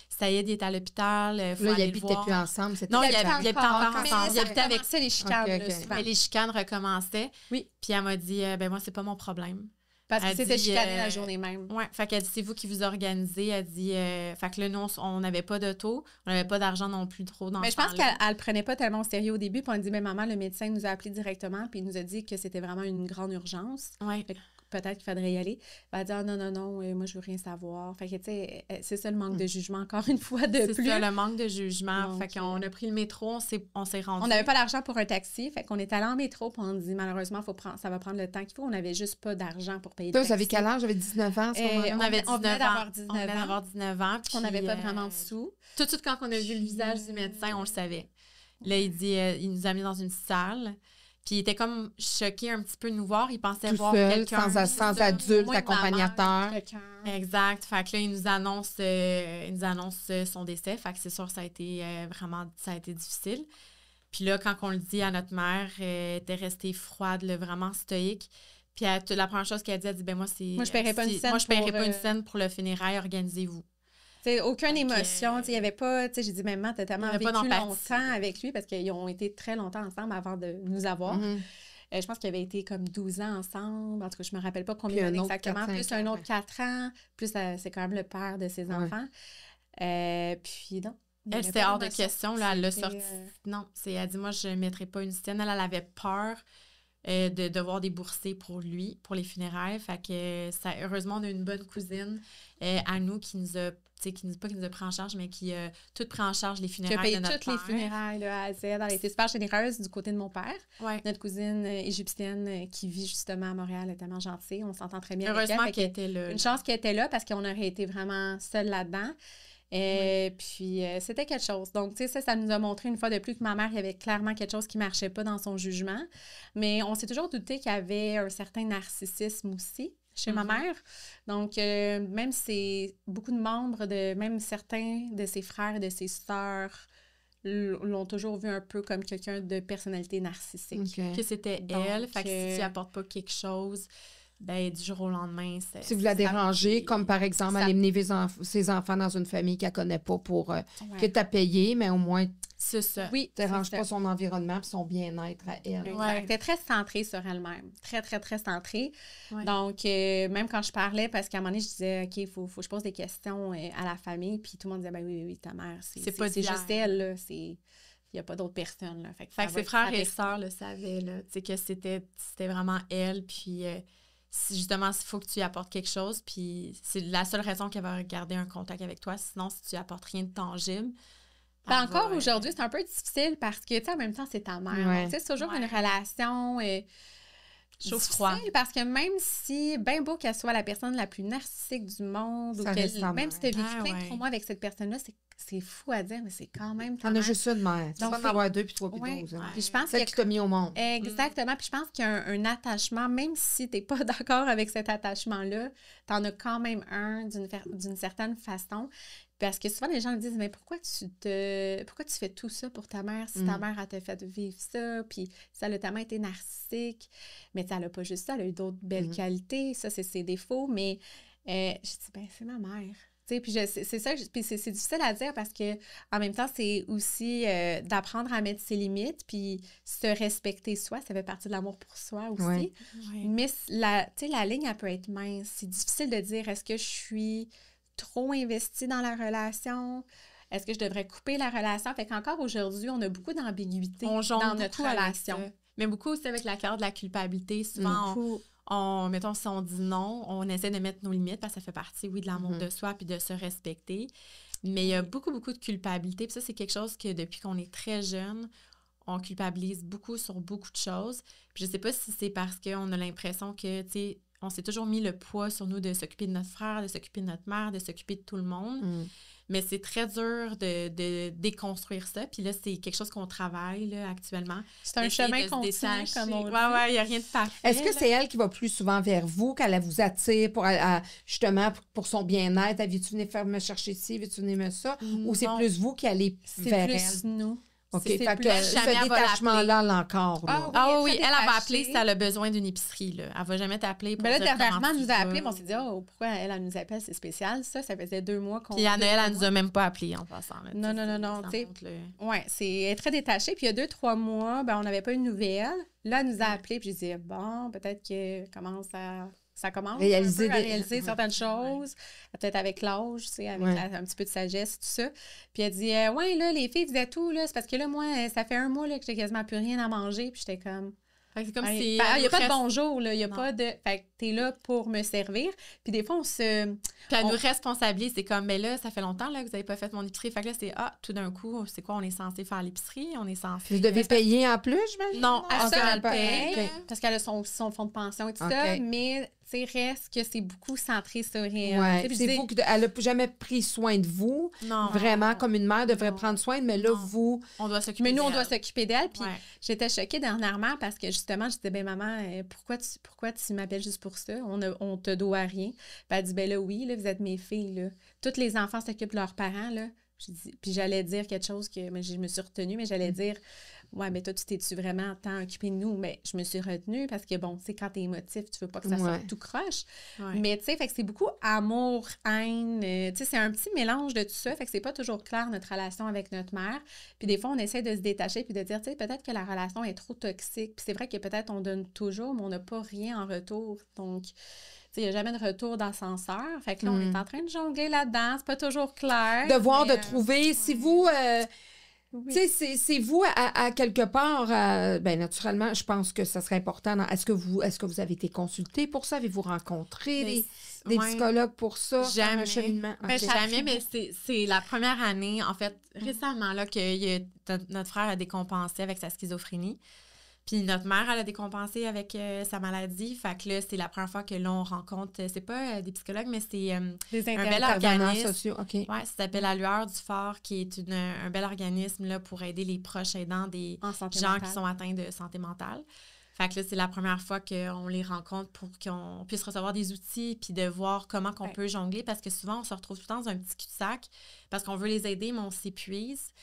Saïd, il est à l'hôpital. Là, ils n'habitaient plus ensemble. Non, ils habitaient encore ensemble. Ils habitaient avec ça, les chicanes. Mais les chicanes recommençaient. Oui. Puis elle m'a dit, moi, c'est pas mon problème. Parce que c'était chicané la journée même. Oui, fait qu'elle dit, c'est vous qui vous organisez. Elle dit, fait que là, nous, on n'avait pas d'auto, on n'avait pas d'argent non plus trop dans mais je pense qu'elle le prenait pas tellement au sérieux au début. Puis on a dit, mais maman, le médecin nous a appelé directement, puis il nous a dit que c'était vraiment une grande urgence. Oui. Peut-être qu'il faudrait y aller. Elle a dit, non, moi, je veux rien savoir. Fait que, tu sais, c'est ça le manque de jugement, encore une fois, de plus. C'est ça, le manque de jugement. Donc, fait qu'on a pris le métro, on s'est rendu. On n'avait pas d'argent pour un taxi. Fait qu'on est allé en métro, puis on dit, malheureusement, ça va prendre le temps qu'il faut. On n'avait juste pas d'argent pour payer le taxi. Vous avez quel âge? J'avais 19 ans à ce moment-là. On avait 19 ans. On venait d'avoir 19 ans. Puis on n'avait pas vraiment de sous. Tout de suite, quand on a vu le visage du médecin, on le savait. Là, il dit, il nous a mis dans une salle. Puis il était comme choqué un petit peu de nous voir. Il pensait tout voir seul, quelqu'un. sans adulte, accompagnateur. Exact. Fait que là, il nous annonce son décès. Fait que c'est sûr, ça a été difficile. Puis là, quand on le dit à notre mère, elle était restée froide, là, vraiment stoïque. Puis la première chose qu'elle a dit, moi, c'est... Moi, je paierais pas une scène. Moi, je paierais pas une scène pour le funérail. Organisez-vous. T'sais, aucune émotion. Il n'y avait pas... J'ai dit, maman, t'as tellement vécu longtemps avec lui parce qu'ils ont été très longtemps ensemble avant de nous avoir. Je pense qu'ils avaient été comme 12 ans ensemble. En tout cas, je ne me rappelle pas combien d'années exactement. Plus un autre 4 ans. Plus c'est quand même le père de ses enfants. Puis non. Elle, c'était hors de question. Là, elle l'a sorti. Non, elle dit, moi, je ne mettrai pas une sienne. Elle avait peur de devoir débourser pour lui, pour les funérailles. Fait que heureusement, on a une bonne cousine à nous qui nous a, qui nous a pris en charge, mais qui a tout pris en charge les funérailles de notre père. Qui a payé toutes les funérailles là, à Z. Elle a été super généreuse du côté de mon père. Ouais. Notre cousine égyptienne qui vit justement à Montréal est tellement gentille. On s'entend très bien heureusement avec elle. Heureusement qu'elle était là. Une chance qu'elle était là parce qu'on aurait été vraiment seuls là-dedans. Puis, c'était quelque chose. Donc, tu sais, ça nous a montré une fois de plus que ma mère, il y avait clairement quelque chose qui ne marchait pas dans son jugement. Mais on s'est toujours douté qu'il y avait un certain narcissisme aussi chez ma mère. Donc, même si beaucoup de membres, même certains de ses frères et de ses sœurs l'ont toujours vu un peu comme quelqu'un de personnalité narcissique. Okay. Que c'était elle. Fait que si tu n'apportes pas quelque chose... Ben, du jour au lendemain, si vous la dérangez, comme par exemple, aller mener ses enfants dans une famille qu'elle ne connaît pas pour que tu as payé, mais au moins, c'est ça. Oui, ne dérange pas son environnement et son bien-être à elle. Elle était très centrée sur elle-même. Très, très, très centrée. Ouais. Donc, même quand je parlais, parce qu'à un moment donné, je disais, OK, il faut que je pose des questions à la famille, puis tout le monde disait, ben oui, ta mère, c'est juste elle, là, il n'y a pas d'autres personnes. Là. Fait que ses frères et sœurs le savaient, là, que c'était vraiment elle, puis... justement, il faut que tu apportes quelque chose, puis c'est la seule raison qu'elle va garder un contact avec toi. Sinon, si tu apportes rien de tangible... encore aujourd'hui, c'est un peu difficile parce que, tu sais, en même temps, c'est ta mère. Ouais. C'est toujours une relation... chaud-froid. Parce que même si, bien beau qu'elle soit la personne la plus narcissique du monde, même si tu as vécu plein de traumas avec cette personne-là, c'est fou à dire, mais c'est quand même... T'en as juste une mère. Tu vas en avoir 2, puis 3, puis 12. Puis je pense celle qui t'a mis au monde. Exactement. Puis je pense qu'il y a un attachement, même si tu n'es pas d'accord avec cet attachement-là, tu en as quand même un d'une certaine façon. Parce que souvent, les gens me disent, mais pourquoi tu fais tout ça pour ta mère si ta mère, elle t'a fait vivre ça, puis ça a notamment été narcissique. Mais elle n'a pas juste ça, elle a eu d'autres belles qualités. Ça, c'est ses défauts. Mais je dis, ben c'est ma mère. Puis c'est ça, puis c'est difficile à dire parce que en même temps, c'est aussi d'apprendre à mettre ses limites, puis se respecter soi, ça fait partie de l'amour pour soi aussi. Ouais. Mais la ligne, elle peut être mince. C'est difficile de dire, est-ce que je suis trop investie dans la relation? Est-ce que je devrais couper la relation? Fait qu'encore aujourd'hui, on a beaucoup d'ambiguïté dans notre relation. Mais beaucoup aussi avec la carte de la culpabilité. Souvent, mettons, si on dit non, on essaie de mettre nos limites parce que ça fait partie, oui, de l'amour de soi puis de se respecter. Mais il y a beaucoup, beaucoup de culpabilité. Puis ça, c'est quelque chose que depuis qu'on est très jeune, on culpabilise beaucoup sur beaucoup de choses. Puis je sais pas si c'est parce qu'on a l'impression que, tu sais, on s'est toujours mis le poids sur nous de s'occuper de notre frère, de s'occuper de notre mère, de s'occuper de tout le monde. Mais c'est très dur de déconstruire ça. Puis là, c'est quelque chose qu'on travaille là, actuellement. C'est un chemin continu, comme on dit. Ouais, il n'y a rien de parfait. Est-ce que c'est elle qui va plus souvent vers vous, qu'elle vous attire justement pour son bien-être? Veux-tu venir me chercher ci? Veux-tu venir me ça? Ou c'est plus vous qui allez vers elle? C'est plus nous. OK, fait que ce détachement-là, encore. Oui, elle va appeler si elle a besoin d'une épicerie. Là. Elle va jamais t'appeler pour dire dernièrement, elle nous a appelé, on s'est dit, pourquoi elle nous appelle, c'est spécial. Ça faisait 2 mois qu'on... Puis à Noël, elle nous a même pas appelé en passant. Là, non. Oui, elle est très détachée. Puis il y a 2-3 mois, on n'avait pas une nouvelle. Là, elle nous a appelé, puis j'ai dit, bon, peut-être qu'elle commence à... Ça commence à réaliser certaines choses, peut-être avec l'âge, tu sais, avec un petit peu de sagesse, tout ça. Puis elle dit, ouais, là, les filles faisaient tout, là, c'est parce que là, moi, ça fait 1 mois là, que j'ai quasiment plus rien à manger, puis j'étais comme... C'est comme si... Il n'y a pas de bonjour, là, il n'y a pas de... Fait que t'es là pour me servir. Puis des fois, on se... Puis elle nous responsabilise, c'est comme, mais là, ça fait longtemps là, que vous n'avez pas fait mon épicerie. Fait que là, c'est, tout d'un coup, c'est quoi, on est censé faire l'épicerie, on est censé... Vous devez payer en plus, j'imagine? Non, elle paye. Parce qu'elle a son fonds de pension et tout ça, mais... reste que c'est beaucoup centré sur elle. Oui, c'est vous elle n'a jamais pris soin de vous. Non. Vraiment, comme une mère devrait prendre soin, mais là, vous... On doit s'occuper d'elle. Mais nous, on doit s'occuper d'elle. Puis j'étais choquée dernièrement parce que justement, je disais, ben maman, pourquoi tu m'appelles juste pour ça? On te doit rien. Puis elle dit, ben là, oui, là, vous êtes mes filles, là. Tous les enfants s'occupent de leurs parents, là. Puis j'allais dire quelque chose que je me suis retenue, mais j'allais dire, ouais, mais toi, tu t'es-tu vraiment tant occupée de nous? Mais je me suis retenue parce que, bon, tu sais, quand t'es émotif, tu veux pas que ça sorte tout croche. Ouais. Mais, tu sais, fait que c'est beaucoup amour, haine. Tu sais, c'est un petit mélange de tout ça. Fait que c'est pas toujours clair, notre relation avec notre mère. Puis des fois, on essaie de se détacher puis de dire, tu sais, peut-être que la relation est trop toxique. Puis c'est vrai que peut-être on donne toujours, mais on n'a pas rien en retour. Donc, il n'y a jamais de retour d'ascenseur. Fait que là, on est en train de jongler là-dedans. C'est pas toujours clair. De trouver, si vous... Oui. Tu sais, c'est vous, à quelque part, ben naturellement, je pense que ça serait important. Est-ce que vous avez été consulté pour ça? Avez-vous rencontré des psychologues pour ça? Jamais. Un cheminement? Ben, jamais, mais c'est la première année, en fait, récemment, là, que notre frère a décompensé avec sa schizophrénie. Puis notre mère, elle a décompensé avec sa maladie. Fait que là, c'est la première fois que l'on rencontre, c'est pas des psychologues, mais c'est un bel organisme. Sociaux, okay. Ouais, ça s'appelle La Lueur du Fort, qui est un bel organisme là, pour aider les proches aidants des gens qui sont atteints de santé mentale. Fait que là, c'est la première fois qu'on les rencontre pour qu'on puisse recevoir des outils puis de voir comment qu'on peut jongler, parce que souvent, on se retrouve tout le temps dans un petit cul-de-sac parce qu'on veut les aider, mais on s'épuise.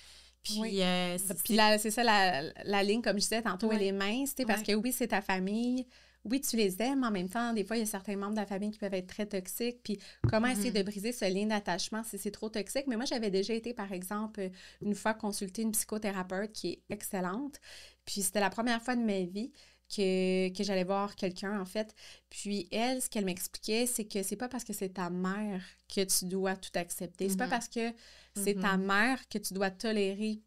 Puis, c'est ça la ligne, comme je disais tantôt, elle est mince, parce que oui, c'est ta famille, oui, tu les aimes, mais en même temps, des fois, il y a certains membres de la famille qui peuvent être très toxiques, puis comment essayer de briser ce lien d'attachement si c'est trop toxique. Mais moi, j'avais déjà été, par exemple, une fois consulter une psychothérapeute qui est excellente, puis c'était la première fois de ma vie que j'allais voir quelqu'un, en fait. Puis elle, ce qu'elle m'expliquait, c'est que c'est pas parce que c'est ta mère que tu dois tout accepter. C'est pas parce que c'est ta mère que tu dois tolérer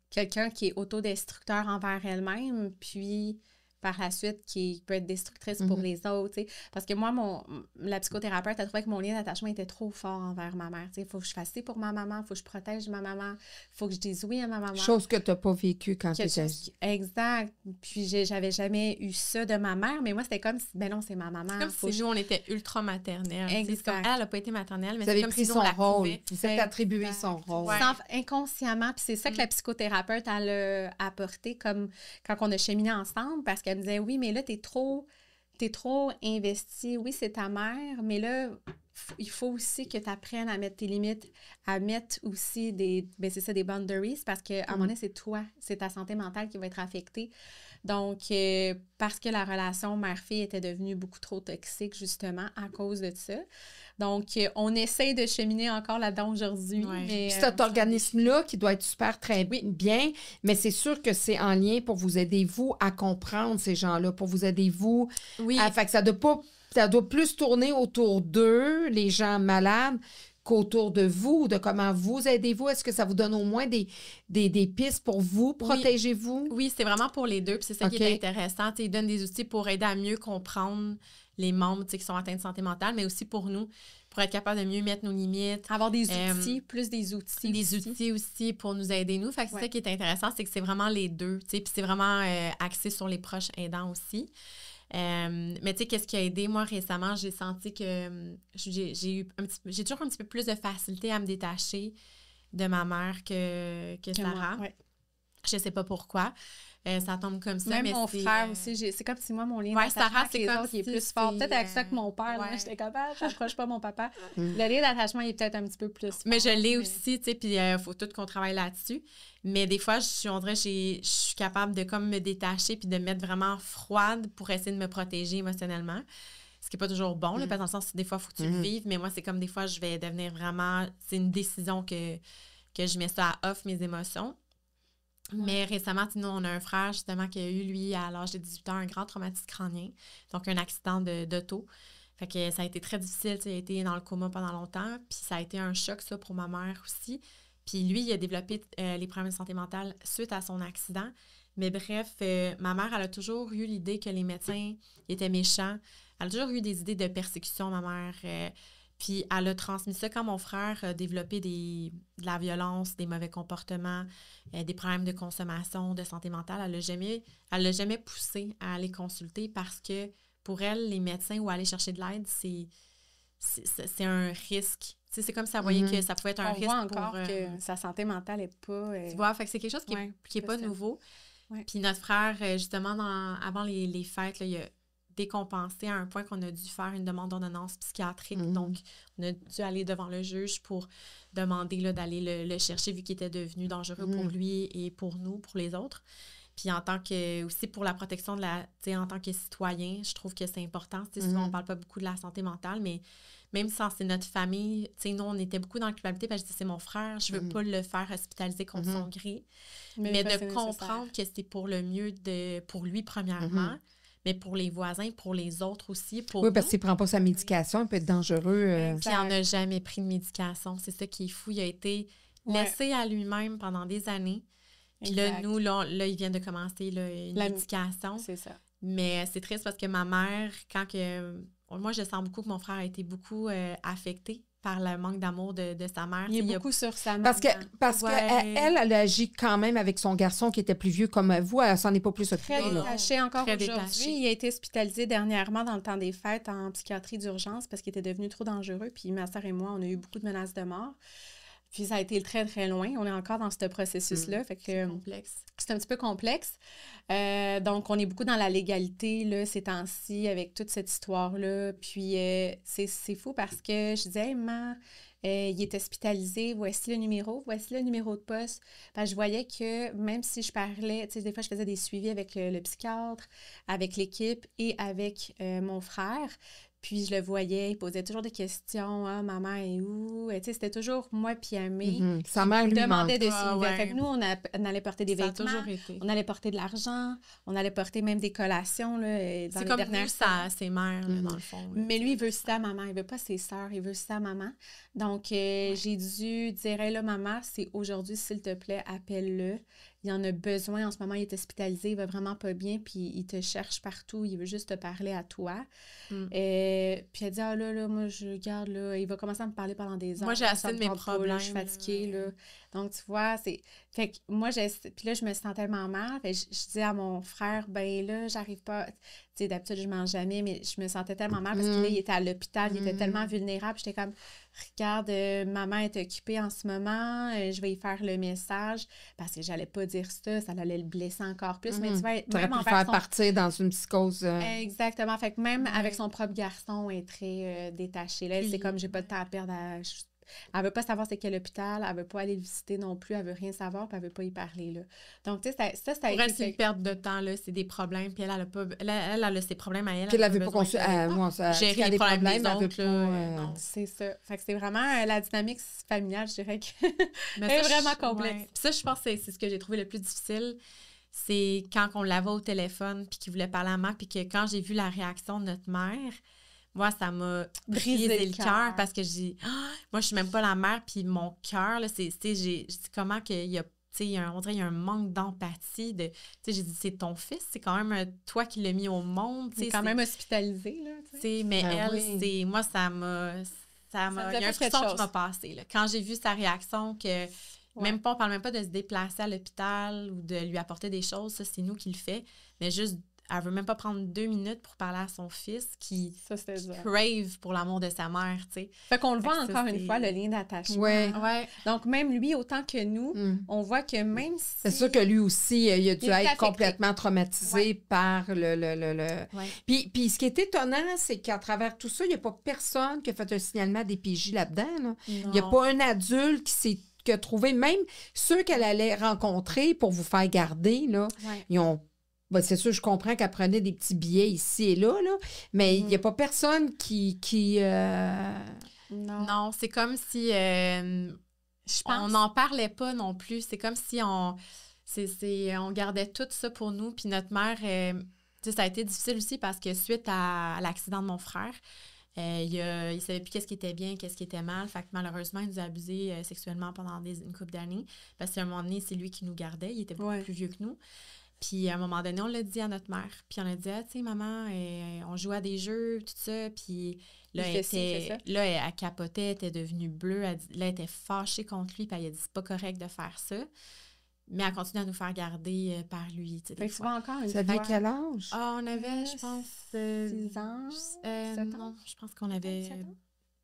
quelqu'un qui est autodestructeur envers elle-même, puis par la suite qui peut être destructrice pour les autres, tu sais. Parce que moi, la psychothérapeute a trouvé que mon lien d'attachement était trop fort envers ma mère. Il faut que je fasse ci pour ma maman, il faut que je protège ma maman, il faut que je dise oui à ma maman. Chose que tu n'as pas vécue quand tu étais... Exact. Puis j'avais jamais eu ça de ma mère, mais moi, c'était comme si, ben non, c'est ma maman. C'est comme si nous, on était ultra maternelle. Exact. C'est comme elle n'a pas été maternelle, mais c'est comme si son on la rôle. pouvait. Vous êtes attribué son rôle. Ouais. Inconsciemment. Puis c'est ça que la psychothérapeute, elle a apporté comme quand on a cheminé ensemble, parce qu'elle me disait, oui, mais là, t'es trop investi. Oui, c'est ta mère, mais là, il faut aussi que tu apprennes à mettre tes limites, à mettre aussi des boundaries, parce qu'à un moment donné, c'est toi, c'est ta santé mentale qui va être affectée. Donc, parce que la relation mère-fille était devenue beaucoup trop toxique, justement, à cause de ça. Donc, on essaie de cheminer encore là-dedans aujourd'hui. Ouais. Puis cet organisme-là, qui doit être super très bien, mais c'est sûr que c'est en lien pour vous aider, vous, à comprendre ces gens-là, pour vous aider, vous. Oui. Fait que ça doit plus tourner autour d'eux, les gens malades, qu'autour de vous, de comment vous aidez-vous. Est-ce que ça vous donne au moins des pistes pour vous, protégez-vous? Oui, c'est vraiment pour les deux, puis c'est ça qui est intéressant. Ils donnent des outils pour aider à mieux comprendre les membres qui sont atteints de santé mentale, mais aussi pour nous, pour être capable de mieux mettre nos limites. Avoir des outils, plus des outils. Des outils aussi pour nous aider, nous. Fait que c'est ça qui est intéressant, c'est que c'est vraiment les deux, puis c'est vraiment axé sur les proches aidants aussi. Mais tu sais, qu'est-ce qui a aidé? Moi, récemment, j'ai senti que j'ai toujours un petit peu plus de facilité à me détacher de ma mère que Sarah. Moi, Je sais pas pourquoi. Ça tombe comme ça. Même mais mon frère aussi, c'est comme si moi, mon lien d'attachement Sarah, avec les autres, il est plus fort. Peut-être avec ça que mon père, là, j'étais capable, j'approche pas mon papa. Le lien d'attachement, il est peut-être un petit peu plus fort. Mais je l'ai aussi, tu sais, puis il faut tout qu'on travaille là-dessus. Mais des fois, on dirait que je suis capable de comme me détacher puis de me mettre vraiment froide pour essayer de me protéger émotionnellement. Ce qui n'est pas toujours bon, là, parce que dans le sens, des fois, il faut que tu le vives. Mais moi, c'est comme des fois, je vais devenir vraiment... C'est une décision que je mets ça à off, mes émotions. Mais récemment, nous, on a un frère, justement, qui a eu, lui, à l'âge de 18 ans, un grand traumatisme crânien. Donc, un accident d'auto. Fait que ça a été très difficile. Il a été dans le coma pendant longtemps. Puis ça a été un choc, ça, pour ma mère aussi. Puis lui, il a développé les problèmes de santé mentale suite à son accident. Mais bref, ma mère, elle a toujours eu l'idée que les médecins étaient méchants. Elle a toujours eu des idées de persécution, ma mère. Puis elle a transmis ça quand mon frère a développé de la violence, des mauvais comportements, des problèmes de consommation, de santé mentale. Elle l'a jamais poussé à aller consulter parce que pour elle, les médecins ou aller chercher de l'aide, c'est un risque. Tu sais, c'est comme si elle voyait que ça pouvait être un risque. On voit encore que sa santé mentale n'est pas... Tu vois, fait que c'est quelque chose qui est pas nouveau. Ouais. Puis notre frère, justement, avant les fêtes, là, il a décompensé à un point qu'on a dû faire une demande d'ordonnance psychiatrique. Donc, on a dû aller devant le juge pour demander là, d'aller le chercher vu qu'il était devenu dangereux pour lui et pour nous, pour les autres. Puis en tant que, aussi pour la protection de la, tu sais, en tant que citoyen, je trouve que c'est important. Tu sais, souvent, on parle pas beaucoup de la santé mentale, mais même si c'est notre famille, tu sais, nous, on était beaucoup dans la culpabilité parce que je dis, c'est mon frère, je veux pas le faire hospitaliser contre son gré. Mais de comprendre que c'est pour le mieux pour lui, premièrement, mais pour les voisins, pour les autres aussi. Pour parce qu'il ne prend pas sa médication, il peut être dangereux. Puis il n'a jamais pris de médication. C'est ça qui est fou. Il a été laissé à lui-même pendant des années. Puis là, nous, là, il vient de commencer là, une médication. C'est ça. Mais c'est triste parce que ma mère, moi, je sens beaucoup que mon frère a été beaucoup affecté par le manque d'amour de sa mère. Il est beaucoup sur sa mère. Parce qu'elle agit quand même avec son garçon qui était plus vieux comme vous. Elle s'en est pas plus occupée. Très détaché encore aujourd'hui. Il a été hospitalisé dernièrement dans le temps des fêtes en psychiatrie d'urgence parce qu'il était devenu trop dangereux. Puis ma sœur et moi, on a eu beaucoup de menaces de mort. Puis ça a été très, très loin. On est encore dans ce processus-là. Fait que c'est complexe. C'est un petit peu complexe. Donc, on est beaucoup dans la légalité là, ces temps-ci avec toute cette histoire-là. Puis c'est fou parce que je disais, hey, maman, il est hospitalisé, voici le numéro de poste. Je voyais que même si je parlais, tu sais, des fois, je faisais des suivis avec le psychiatre, avec l'équipe et avec mon frère. Puis je le voyais, il posait toujours des questions. Ah, maman est où? Tu sais, c'était toujours moi puis Amé. Sa mère lui demandait de suivre. Fait que nous, on allait porter des vêtements. Ça a toujours été. On allait porter de l'argent. On allait porter même des collations. Là, c'est comme nous, ses mères, là, dans le fond. Là, mais lui, il veut sa maman. Il veut pas ses sœurs. Il veut sa maman. Donc, j'ai dû dire, hey, là, maman, c'est aujourd'hui, s'il te plaît, appelle-le. Il en a besoin. En ce moment, il est hospitalisé, il va vraiment pas bien, puis il te cherche partout. Il veut juste te parler à toi. Puis elle dit, ah là, moi, je garde, là. Il va commencer à me parler pendant des heures. Moi, j'ai assez de mes problèmes. Je suis fatiguée, là. Donc, tu vois, c'est... Fait que moi, puis là, je me sens tellement mal. Fait que je dis à mon frère, ben là, j'arrive pas... Tu sais, d'habitude, je mange jamais, mais je me sentais tellement mal parce que là, il était à l'hôpital, il était tellement vulnérable. J'étais comme, regarde, maman est occupée en ce moment, je vais y faire le message parce que j'allais pas dire ça allait le blesser encore plus. Mais tu vois, même pu faire partir dans une psychose. Exactement. Fait que même avec son propre garçon, elle est très détachée. Là, c'est comme, j'ai pas de temps à perdre Elle veut pas savoir c'est quel hôpital, elle veut pas aller le visiter non plus, elle veut rien savoir, puis elle veut pas y parler, là. Donc, tu sais, ça pour elle, c'est une perte de temps, là, c'est des problèmes, puis elle a ses problèmes à elle. Puis elle veut pas gérer les problèmes des autres, là. C'est ça. Fait que c'est vraiment la dynamique familiale, je dirais que est vraiment complexe. Ouais. Puis ça, je pense que c'est ce que j'ai trouvé le plus difficile, c'est quand on l'avait au téléphone, puis qu'il voulait parler à ma mère, puis que quand j'ai vu la réaction de notre mère, moi, ça m'a brisé le cœur parce que moi, je suis même pas la mère, puis mon cœur, là, c'est comment qu'il y a, on dirait qu'il y a un manque d'empathie. J'ai dit, c'est ton fils, c'est quand même toi qui l'as mis au monde. C'est quand même hospitalisé, là. Mais elle, moi, ça m'a... Il y a un frisson qui m'a passé. Là. Quand j'ai vu sa réaction, que même pas, on parle même pas de se déplacer à l'hôpital ou de lui apporter des choses, ça, c'est nous qui le fait, mais juste... Elle veut même pas prendre 2 minutes pour parler à son fils qui crave pour l'amour de sa mère, tu sais. Fait qu'on le voit encore une fois, le lien d'attachement. Ouais. Donc, même lui, autant que nous, on voit que même si... C'est sûr que lui aussi, il a dû être complètement traumatisé par le... Puis ce qui est étonnant, c'est qu'à travers tout ça, il n'y a pas personne qui a fait un signalement à DPJ là-dedans. Là. Il n'y a pas un adulte qui a trouvé, même ceux qu'elle allait rencontrer pour vous faire garder, là, ils ont... c'est sûr, je comprends qu'elle prenait des petits billets ici et là, mais il n'y a pas personne qui Non, c'est comme si on n'en parlait pas non plus. C'est comme si on gardait tout ça pour nous. Puis notre mère, ça a été difficile aussi parce que suite à l'accident de mon frère, il ne savait plus qu'est-ce qui était bien, qu'est-ce qui était mal. Fait que malheureusement, il nous a abusé sexuellement pendant une couple d'années. Parce qu'à un moment donné, c'est lui qui nous gardait. Il était beaucoup plus vieux que nous. Puis à un moment donné, on l'a dit à notre mère. Puis on a dit, tu sais, maman, on jouait à des jeux, tout ça. Puis là, elle capotait, elle était devenue bleue. Elle était fâchée contre lui. Puis elle a dit, c'est pas correct de faire ça. Mais elle continue à nous faire garder par lui. Fait que tu vois encore une fois. Ça avait quel âge? On avait, je pense... 6 ans? 7 ans? Non, je pense qu'on avait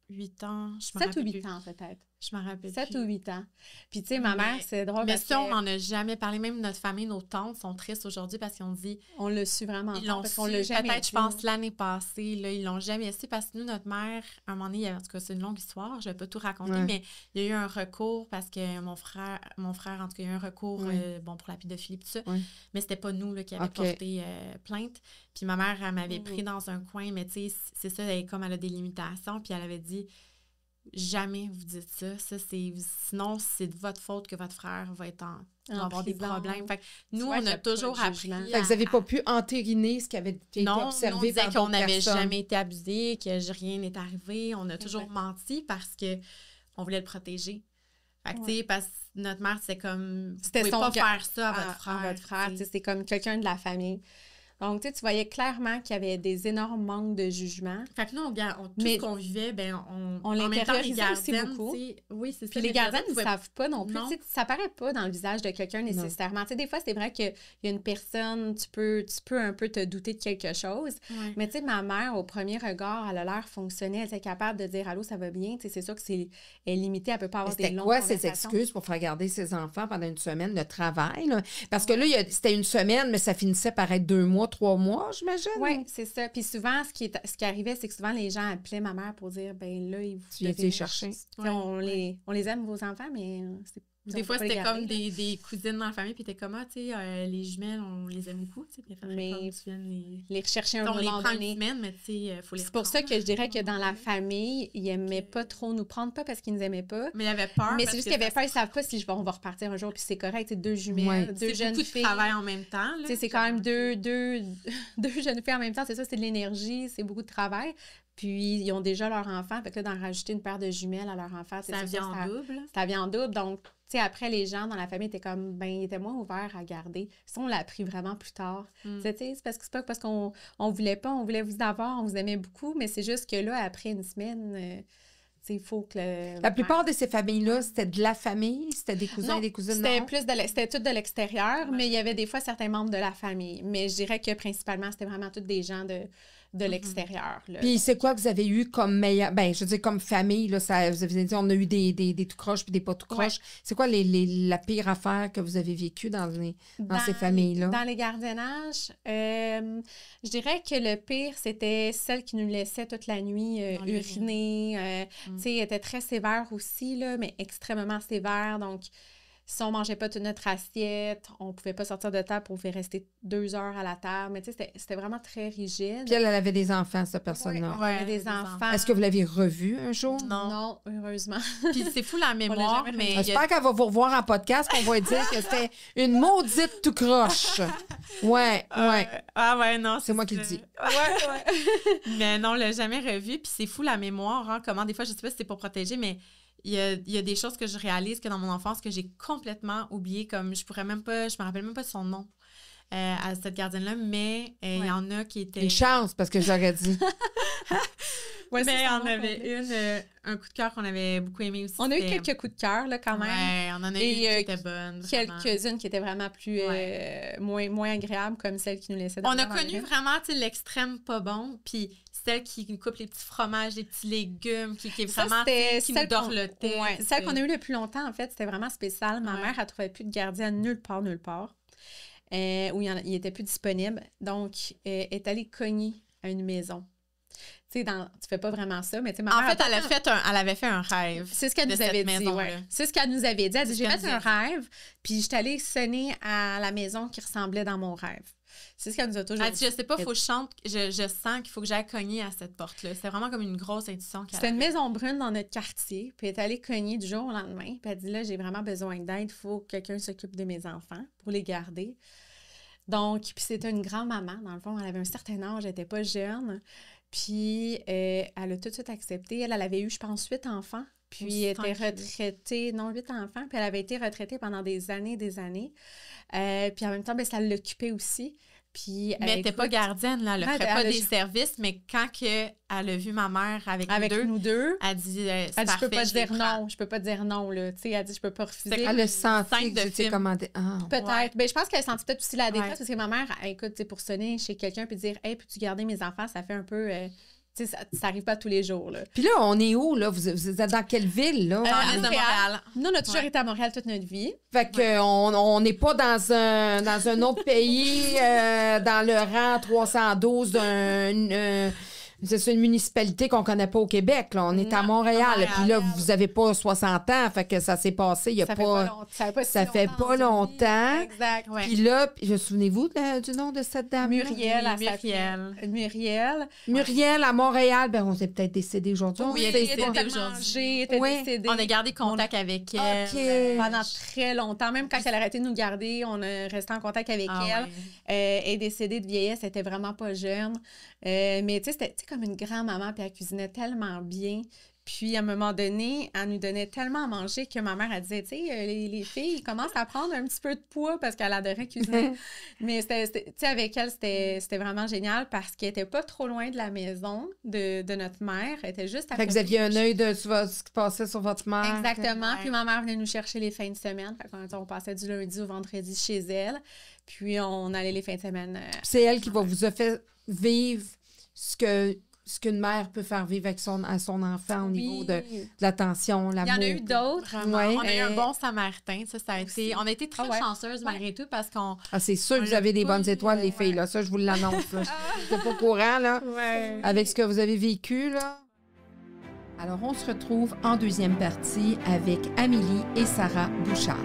8 ans. 7 ou 8 ans, peut-être. Je m'en rappelle 7 plus. ou 8 ans. Puis, tu sais, ma mère, c'est drôle Mais parce ça, on que n'en a jamais parlé. Même notre famille, nos tantes sont tristes aujourd'hui parce qu'ils ont dit... on l'a su vraiment Ils tard, l'ont parce su, qu'on l'a jamais peut-être, dit. je pense, l'année passée. Là, ils l'ont jamais su parce que nous, notre mère, à un moment donné, en tout cas, c'est une longue histoire, je ne vais pas tout raconter, mais il y a eu un recours parce que mon frère, en tout cas, il y a eu un recours pour la pédophilie et tout ça. Oui. Mais c'était pas nous là, qui avions porté plainte. Puis ma mère, elle m'avait pris dans un coin, mais tu sais, c'est ça, comme elle a des limitations, puis elle avait dit... Jamais vous dites ça. Sinon, c'est de votre faute que votre frère va avoir des problèmes. Fait que nous, on a toujours appris. Fait que vous n'avez pas pu entériner ce qui avait été observé on disait par qu'on d'autres n'avait personnes. jamais été abusé, que rien n'est arrivé. On a toujours menti parce qu'on voulait le protéger. Fait que, tu sais, parce que notre mère, c'est comme... Vous pouvez pas faire ça à votre frère. C'est comme quelqu'un de la famille. Donc, tu voyais clairement qu'il y avait des énormes manques de jugement. Fait que nous, tout ce qu'on vivait, on l'intériorisait aussi beaucoup. Oui, c'est ça. Puis les gardiens ne savent pas non plus. Ça paraît pas dans le visage de quelqu'un nécessairement. Des fois, c'est vrai qu'il y a une personne, tu peux un peu te douter de quelque chose. Ouais. Mais tu sais, ma mère, au premier regard, elle a l'air fonctionnelle. Elle était capable de dire « Allô, ça va bien? » C'est sûr que elle est limitée, elle peut pas avoir des longues conversations. C'était quoi ces excuses pour faire garder ses enfants pendant une semaine de travail? Là? Parce que là, c'était une semaine, mais ça finissait par être 2 mois, 3 mois, j'imagine. Oui, c'est ça. Puis souvent, ce qui arrivait, c'est que souvent, les gens appelaient ma mère pour dire, ben là, tu viens chercher. On les aime, vos enfants, mais c'est des fois, c'était comme des cousines dans la famille, puis t'es comme, tu sais, les jumelles, on les aime beaucoup, tu sais, mais comme tu viennes les rechercher un moment donné. On les prend une semaine, mais tu sais, il faut les C'est pour ça que je dirais que dans la famille, ils n'aimaient pas trop nous prendre, pas parce qu'ils nous aimaient pas. Mais ils avaient peur. Mais c'est juste qu'ils avaient peur, ils ne savent pas si on va repartir un jour, puis c'est correct, c'est 2 jumelles, 2 jeunes filles. C'est beaucoup de travail en même temps. C'est quand même deux jeunes filles en même temps, c'est ça, c'est de l'énergie, c'est beaucoup de travail. Puis, ils ont déjà leur enfant. Fait que là, d'en rajouter une paire de jumelles à leur enfant, ça vient en double. Ça vient en double. Donc, tu sais, après, les gens dans la famille étaient comme, ben, ils étaient moins ouverts à garder. Ça, on l'a appris vraiment plus tard. Tu sais, c'est pas parce qu'on voulait pas, on voulait vous avoir, on vous aimait beaucoup, mais c'est juste que là, après une semaine, il faut que La plupart de ces familles-là, c'était de la famille? C'était des cousins et des cousines? C'était tout de l'extérieur, mais il y avait des fois certains membres de la famille. Mais je dirais que principalement, c'était vraiment tous des gens de l'extérieur. Là. Puis c'est quoi que vous avez eu comme meilleur... Ben, je veux dire, comme famille, là, vous avez dit, on a eu des tout croches puis des pas tout croches. Ouais. C'est quoi la pire affaire que vous avez vécue dans ces familles-là? Dans les gardiennages, je dirais que le pire, c'était celle qui nous laissait toute la nuit uriner. Tu sais, elle était très sévère aussi, là, mais extrêmement sévère. Donc, si on ne mangeait pas toute notre assiette, on ne pouvait pas sortir de table, on pouvait rester 2 heures à la table. Mais tu sais, c'était vraiment très rigide. Puis elle avait des enfants, cette personne-là. Oui, elle avait des enfants. Est-ce que vous l'aviez revue un jour? Non, heureusement. Puis c'est fou la mémoire, mais... J'espère qu'elle va vous revoir en podcast, qu'on va dire que c'était une maudite tout croche. Ouais. Ah ouais, non. C'est moi qui le dis. Ouais. Mais non, on l'a jamais revu. Puis c'est fou la mémoire, hein, comment des fois, je sais pas si c'est pour protéger, mais... Il y a des choses que je réalise que dans mon enfance que j'ai complètement oubliées, comme je me rappelle même pas de son nom à cette gardienne-là, mais il y en a qui étaient... Une chance, parce que j'aurais dit. Mais on avait un coup de cœur qu'on avait beaucoup aimé aussi. On a eu quelques coups de cœur, là, quand même. Ouais, on en a eu qui étaient bonnes. Quelques-unes qui étaient vraiment plus... moins agréables, comme celles qui nous laissaient dans on a connu vraiment, tu sais, l'extrême pas bon, puis celle qui nous coupe les petits fromages, les petits légumes, qui est vraiment... qui nous dorlotait. Ouais, celle qu'on a eue le plus longtemps, en fait, c'était vraiment spécial. Ma mère, elle trouvait plus de gardienne nulle part. Où il était plus disponible. Donc, elle est allée cogner à une maison. Tu sais, tu fais pas vraiment ça, mais tu sais, ma mère... En fait, elle avait fait un rêve. C'est ce qu'elle nous avait dit, C'est ce qu'elle nous avait dit. Elle dit, j'ai fait un rêve, puis je suis allée sonner à la maison qui ressemblait dans mon rêve. C'est ce qu'elle nous a toujours dit. Elle dit, je sais pas, faut que je sens qu'il faut que j'aille cogner à cette porte-là. C'était vraiment comme une grosse intuition qu'elle avait. C'était une maison brune dans notre quartier, puis elle est allée cogner du jour au lendemain, puis elle dit, là, j'ai vraiment besoin d'aide, il faut que quelqu'un s'occupe de mes enfants pour les garder. Donc, puis c'était une grand-maman, dans le fond, elle avait un certain âge, elle n'était pas jeune, puis elle a tout de suite accepté. Elle avait eu, je pense, 8 enfants, puis elle était retraitée, 8 enfants, puis elle avait été retraitée pendant des années. Puis en même temps, ça l'occupait aussi. Puis, mais elle n'était pas gardienne, là. Elle ne ferait pas des services, mais quand elle a vu ma mère avec nous deux, elle dit c'est parfait, je peux pas dire non. Je peux pas dire non, là. Tu sais, elle dit je peux pas refuser. Elle a senti que tu commandé. Peut-être. Ouais. Ben, je pense qu'elle a senti peut-être aussi la détresse parce que ma mère, écoute, pour sonner chez quelqu'un puis dire hey, peux-tu garder mes enfants, ça fait un peu tu sais, ça arrive pas tous les jours, là. Puis là, on est où, là? Vous êtes dans quelle ville, là? On est à Montréal. Nous, on a toujours été à Montréal toute notre vie. Fait qu'on n'est pas dans un autre pays, dans le rang 312 d'un... c'est une municipalité qu'on connaît pas au Québec, là. On est à Montréal. Puis là, vous avez pas 60 ans, fait que ça s'est passé il y a ça fait pas longtemps. Exact, ouais. Puis là, souvenez-vous du nom de cette dame? Muriel. Muriel à Montréal. Ben, on s'est peut-être décédé aujourd'hui. Oui, elle était décédée. On a gardé contact avec elle. Pendant très longtemps. Même quand elle a arrêté de nous garder, on a resté en contact avec elle. Elle est décédée de vieillesse. Elle était vraiment pas jeune. Mais tu sais, c'était comme une grand-maman, puis elle cuisinait tellement bien. Puis, à un moment donné, elle nous donnait tellement à manger que ma mère, elle disait, tu sais, les filles commencent à prendre un petit peu de poids parce qu'elle adorait cuisiner. Mais, tu sais, avec elle, c'était vraiment génial parce qu'elle était pas trop loin de la maison de notre mère. Elle était juste à côté. Fait que vous aviez un œil de ce qui passait sur votre mère. Exactement. Ouais. Puis, ma mère venait nous chercher les fins de semaine. Fait qu'on passait du lundi au vendredi chez elle. Puis, on allait les fins de semaine. C'est elle qui vous a fait vivre ce qu'une mère peut faire vivre à son enfant au niveau de l'attention, l'amour. Il y en a eu d'autres. Ouais. On a eu un bon Samaritain. Ça a été... On a été très chanceuses malgré tout parce qu'on... c'est sûr que vous avez des bonnes étoiles, les filles. Là. Ça, je vous l'annonce. Je suis pas au courant, là, avec ce que vous avez vécu. Là. Alors, on se retrouve en deuxième partie avec Amélie et Sarah Bouchard.